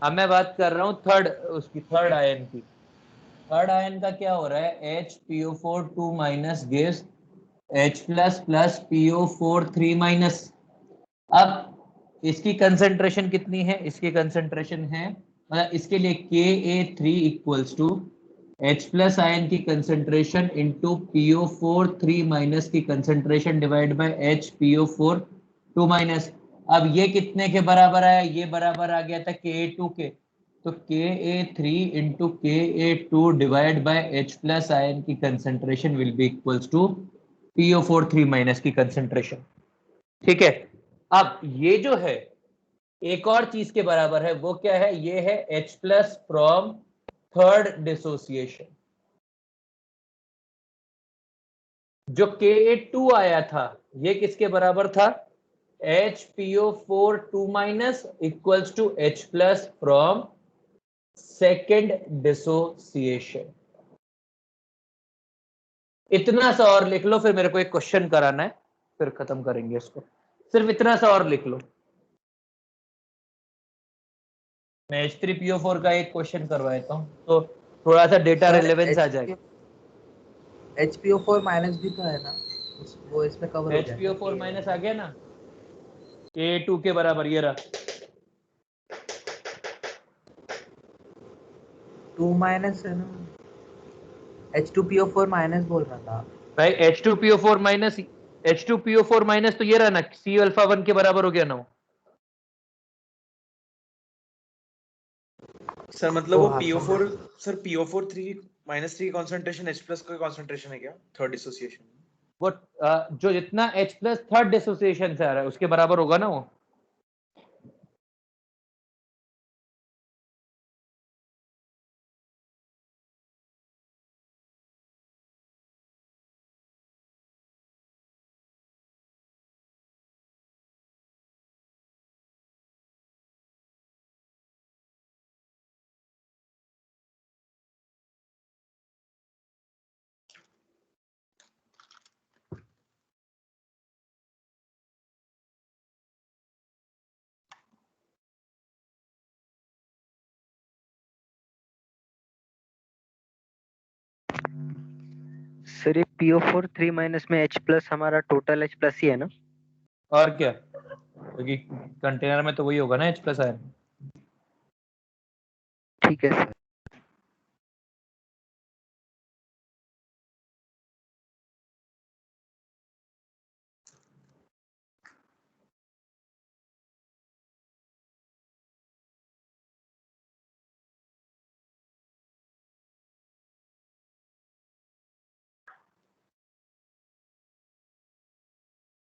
अब मैं बात कर रहा हूँ थर्ड आयन की। थर्ड आयन का क्या हो रहा है? HPO4 2 minus gives H plus plus PO4 3 minus. अब इसकी कंसंट्रेशन कितनी है? इसकी कंसंट्रेशन है मतलब इसके लिए Ka3 equals to H plus ion की कंसंट्रेशन इंटू PO4 3 माइनस की concentration divide by HPO4 2 minus. अब ये कितने के बराबर आया? ये बराबर आ गया था Ka2 के, तो Ka3 into Ka2 divide by H plus ion की concentration will be equals to PO4 3 minus की कंसंट्रेशन। ठीक है, अब ये जो है एक और चीज के बराबर है, वो क्या है? ये है H plus from third dissociation. जो Ka2 आया था ये किसके बराबर था? HPO4 2 minus equals to H plus from second dissociation. इतना सा और लिख लो, फिर मेरे को एक क्वेश्चन कराना है, फिर खत्म करेंगे इसको। सिर्फ इतना सा और लिख लो। मैं H3PO4 का एक क्वेश्चन करवा देता हूँ तो थोड़ा सा डेटा रिलेवेंस आ जाएगा। HPO4 माइनस भी तो है ना, वो इसमें कवर हो जाएगा। HPO4 माइनस आ गया ना, Ka2 के बराबर ये रहा। 2 माइनस है ना, H2PO4 माइनस बोल रहा था भाई। H2PO4 माइनस तो ये रहा ना, C अल्फा 1 के बराबर हो गया ना। सर मतलब वो PO4 sir PO4 3 minus 3 concentration H plus का कंसंट्रेशन है क्या थर्ड डिसोसिएशन? वो जो जितना H प्लस थर्ड डिसोसिएशन से आ रहा है उसके बराबर होगा ना वो। सर ये PO4 3 माइनस में H प्लस हमारा टोटल H प्लस ही है ना? और क्या, क्योंकि कंटेनर में तो वही होगा ना H प्लस आयन। ठीक है सर।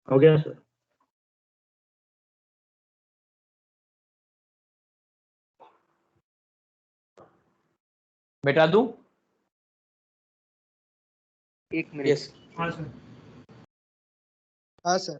हो गया सर। बेटा दूं? एक मिनट। यस। हाँ सर। हाँ सर।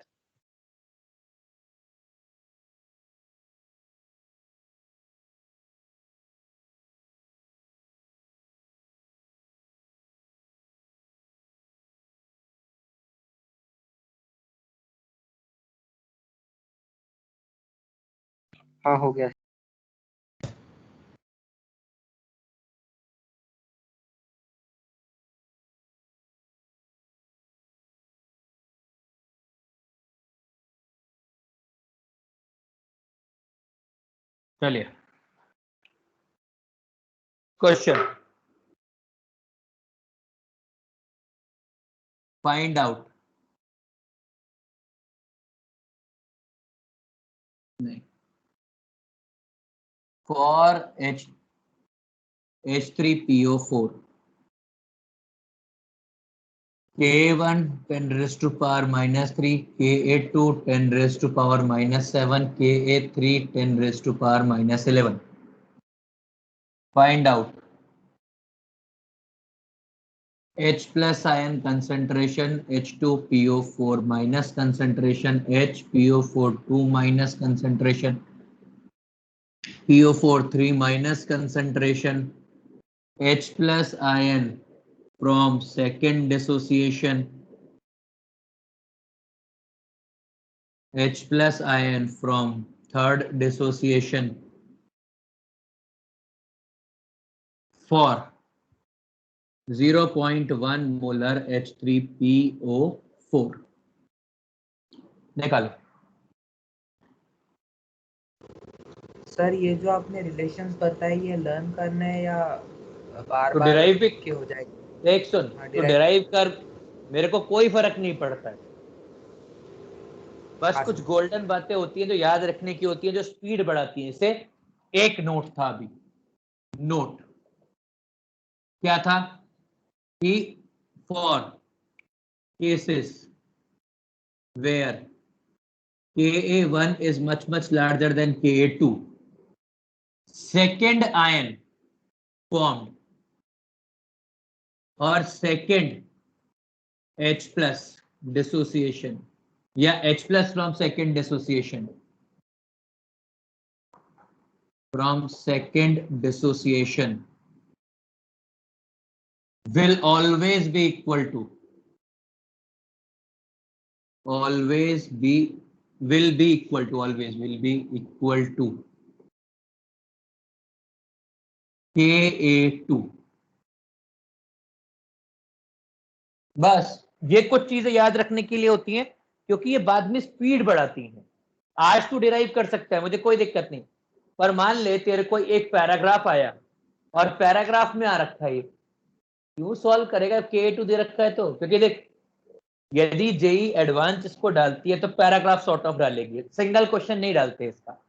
हाँ हो गया। चलिए क्वेश्चन, फाइंड आउट। नहीं, for H3PO4 Ka1 10 raised to power minus 3, Ka2 10 raised to power minus 7, Ka3 10 raised to power minus 11. Find out H plus ion concentration H2PO4 minus concentration HPO4 2 minus concentration PO4 3 minus concentration H plus ion from second dissociation H plus ion from third dissociation for 0.1 molar H3PO4 निकालो। Sir ये जो आपने relations बताई ये learn करना है या बार तो बार डिराइव भी के हो जाएगी? एक सुन, हाँ, तो डिराइव कर, मेरे को कोई फर्क नहीं पड़ता है, बस हाँ, कुछ सर। गोल्डन बातें होती हैं जो याद रखने की होती हैं, जो स्पीड बढ़ाती हैं। इसे एक नोट था अभी, नोट क्या था कि for cases where Ka1 is much larger than Ka2, second ion formed or second H plus dissociation या H plus from second dissociation will always be equal to always be will be equal to always will be equal to Ka2। बस ये कुछ चीजें याद रखने के लिए होती हैं क्योंकि ये बाद में स्पीड बढ़ाती हैं। आज तू डिराइव कर सकता है, मुझे कोई दिक्कत नहीं, पर मान ले तेरे को एक पैराग्राफ आया और पैराग्राफ में आ रखा है, क्यों सॉल्व करेगा? K2 दे रखा है तो, क्योंकि देख यदि जेई एडवांस इसको डालती है तो पैराग्राफ सॉर्ट ऑफ डालेगी, सिंगल क्वेश्चन नहीं डालते इसका,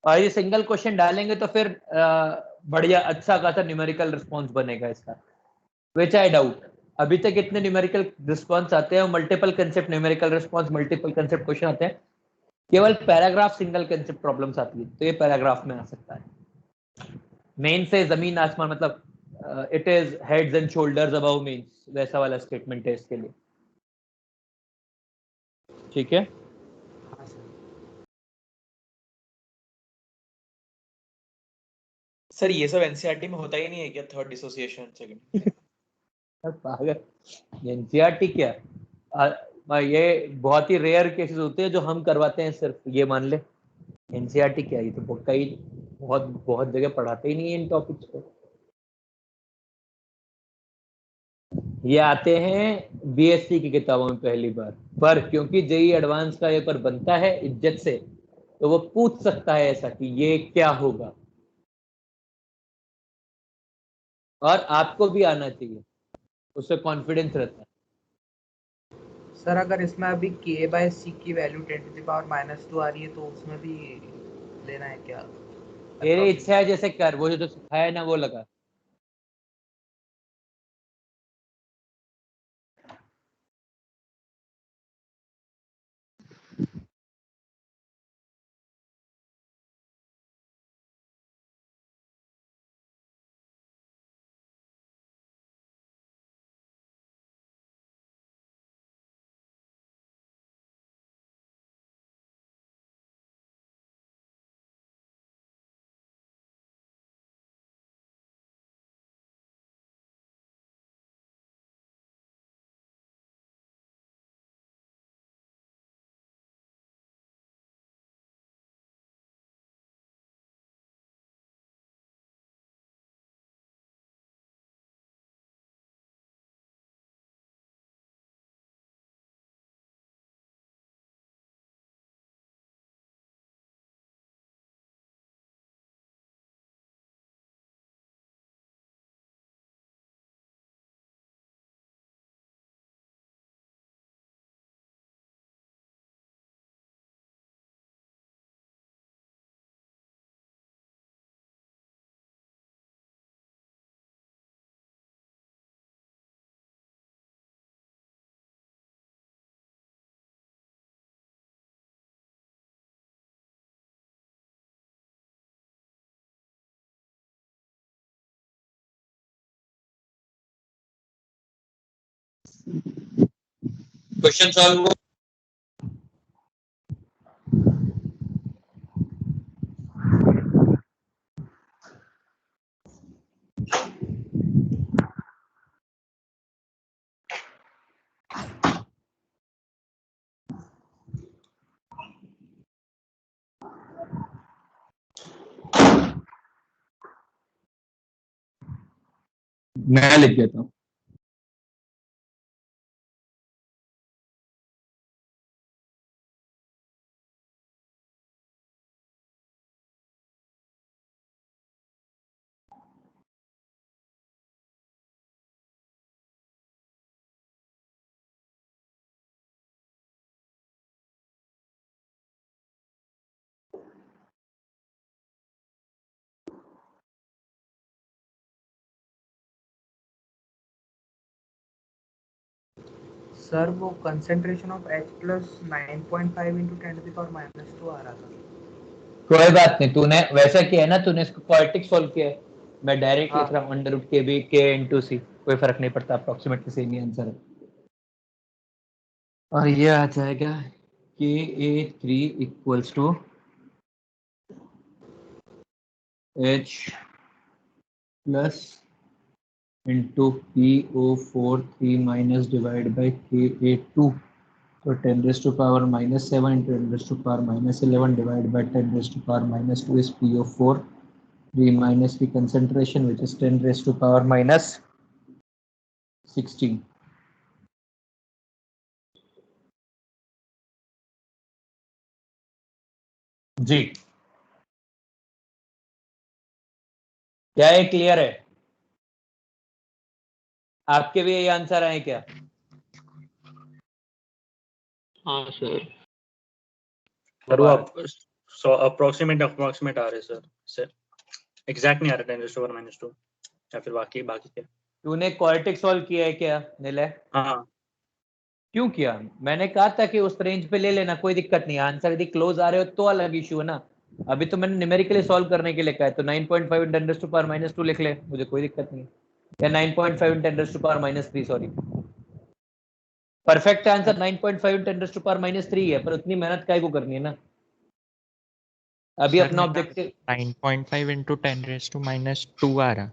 और ये सिंगल क्वेश्चन डालेंगे तो फिर बढ़िया अच्छा खासा न्यूमेरिकल रिस्पॉन्स बनेगा इसका, विच आई डाउट। अभी तक इतने न्यूमेरिकल रिस्पॉन्स आते हैं, multiple concept numerical response, multiple concept question आते हैं, केवल पैराग्राफ सिंगल कंसेप्ट प्रॉब्लम्स आती है, तो ये पैराग्राफ में आ सकता है। मेन से जमीन आसमान, मतलब it is heads and shoulders above men's, वैसा वाला स्टेटमेंट है इसके लिए, ठीक है। सर ये सब एनसीईआरटी में होता ही नहीं है क्या, थर्ड डिसोसिएशन सेकंड? पागल, एनसीईआरटी क्या, ये बहुत ही रेयर केसेस होते हैं जो हम करवाते हैं सिर्फ, ये मान ले। एनसीईआरटी क्या, ये तो कई बहुत बहुत जगह पढ़ाते ही नहीं है इन टॉपिक्स को, ये आते हैं बीएससी की किताबों में पहली बार, पर क्योंकि जेई एडवांस का पेपर बनता है इज्जत से, तो वो पूछ सकता है ऐसा कि ये क्या होगा, और आपको भी आना चाहिए, उससे कॉन्फिडेंस रहता है। सर अगर इसमें अभी K/C की वैल्यू 10⁻² आ रही है तो उसमें भी लेना है क्या? तेरी इच्छा है, जैसे कर, वो जो सिखाया ना वो लगा। क्वेश्चन सॉल्व हुआ? मैं लिख देता हूँ। सर वो concentration of H plus 9.5 into 10⁻⁻2 आ रहा था। कोई बात नहीं, तूने वैसा किया है ना, तूने इसको क्वाड्रेटिक सॉल्व किया है। मैं डायरेक्ट हाँ। लिख रहा हूँ अंडर रूट के बी के इनटू सी, कोई फर्क नहीं पड़ता, अप्रोक्सीमेटली सेम ही आंसर है। और ये आ जाएगा KA3 equals to H plus into PO4 3 minus divide by KA2, तो 10 raised to power minus 7 into 10 raised to power minus 11 divided by 10 raised to power minus 2 is PO4, 3 minus the concentration which is 10 raised to power minus 16. जी क्या ये clear है? आपके भी यही answer आए क्या? हाँ सर। पर वो अप्रोक्सीमेट आ रहे सर एग्जैक्ट नहीं आ रहा 10 raised to power minus 2 या फिर बाकी क्या? तूने क्वाड्रेटिक सॉल्व किया है क्या निलय? हाँ। क्यों किया? मैंने कहा था कि उस रेंज पे ले लेना, कोई दिक्कत नहीं, आंसर यदि क्लोज आ रहे हो तो अलग इशू है ना। अभी तो मैंने न्यूमेरिकली सॉल्व करने के लिए कहा है, तो 9.5 × 10 raised to power minus 2 लिख ले, मुझे कोई दिक्कत नहीं है, या 9.5 × 10 raised to power minus 3, sorry perfect answer 9.5 × 10 raised to power minus 3 है, पर उतनी मेहनत काय को करनी है ना। अभी अपना objective 9.5 into 10 raised to minus 2 आ रहा।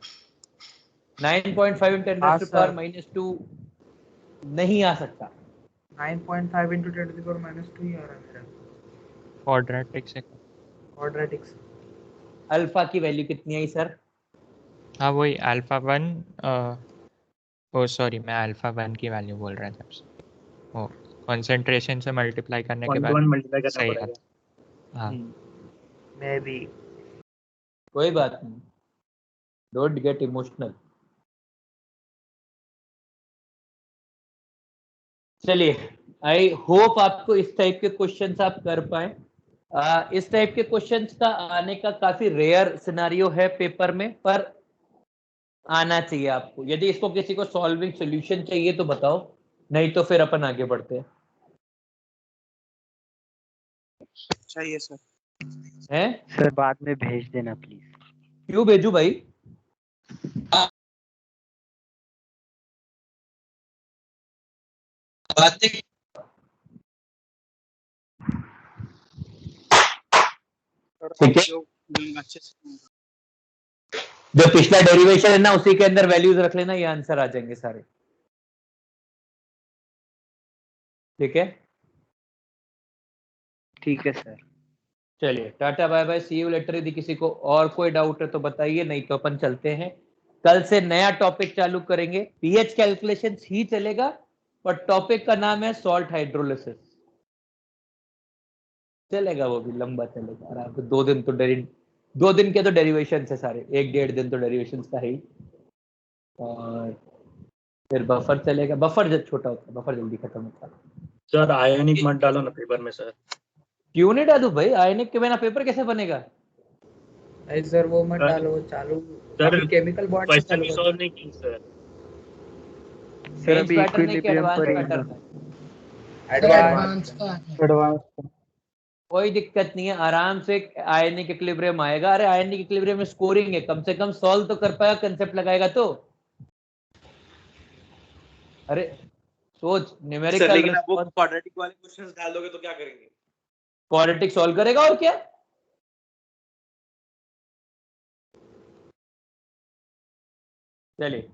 9.5 × 10 हाँ raised to sir. power minus 2 नहीं आ सकता, 9.5 इंटू 10⁻⁻2 ही आ रहा है मेरा। क्वाड्रेटिक से क्वाड्रेटिक से अल्फा की वैल्यू कितनी आई सर? हाँ वही अल्फा 1, ओ सॉरी मैं अल्फा 1 की वैल्यू बोल रहा था, वो कंसंट्रेशन से मल्टीप्लाई करने के बाद 0.1 मल्टीप्लाई करना सही पड़ेगा। आता। हाँ मैं भी। कोई बात नहीं, डोंट गेट इमोशनल। चलिए, आई होप आपको इस टाइप के क्वेश्चंस आप कर पाए। इस टाइप के क्वेश्चंस का आने का काफी रेयर सिनेरियो है पेपर में, पर आना चाहिए आपको। यदि इसको किसी को सॉल्विंग सॉल्यूशन चाहिए तो बताओ, नहीं तो फिर अपन आगे बढ़ते हैं। चाहिए सर। हैं? सर बाद में भेज देना प्लीज। क्यों भेजू भाई? बातें ठीक है, अच्छे से जो पिछला डेरिवेशन है ना उसी के अंदर वैल्यूज रख लेना, ये आंसर आ जाएंगे सारे। ठीक है, ठीक है सर। चलिए टाटा bye bye, see you later. यदि किसी को और कोई डाउट है तो बताइए, नहीं तो अपन चलते हैं। कल से नया टॉपिक चालू करेंगे, पीएच कैलकुलेशन ही चलेगा, पर टॉपिक का नाम है सॉल्ट हाइड्रोलिसिस। चलेगा, वो भी लंबा चलेगा आराम से। 2 दिन के तो डेरिवेशन है सारे, 1-1.5 दिन तो डेरिवेशन का है ही। और फिर बफर चलेगा, बफर जब छोटा होता है, बफर जल्दी खत्म होता है। सर आयोनिक मत डालो ना पेपर में सर। क्यों नहीं डालू भाई? आयनिक के बिना पेपर कैसे बनेगा? नहीं सर वो मत डालो, वो चालू सर अभी केमिकल बॉन्ड क्वेश्चन ही सॉल्व नहीं की सर। सर मेंस अभी पैटर्न है कि इक्विलिब्रियम एडवांस पर पैटर्न है? एडवांस। कोई दिक्कत नहीं है, आराम से आयनिक इक्विलिब्रियम आएगा। अरे आयनिक इक्विलिब्रियम में स्कोरिंग है, कम से कम सॉल्व तो कर पाएगा, कंसेप्ट लगाएगा तो। अरे सोच सर न्यूमेरिकल लेकिन आप वो रिस्पॉन्स क्वाड्रेटिक वाले क्वेश्चंस डाल दोगे तो क्या करेंगे? क्वाड्रेटिक सॉल्व करेगा और क्या। चलिए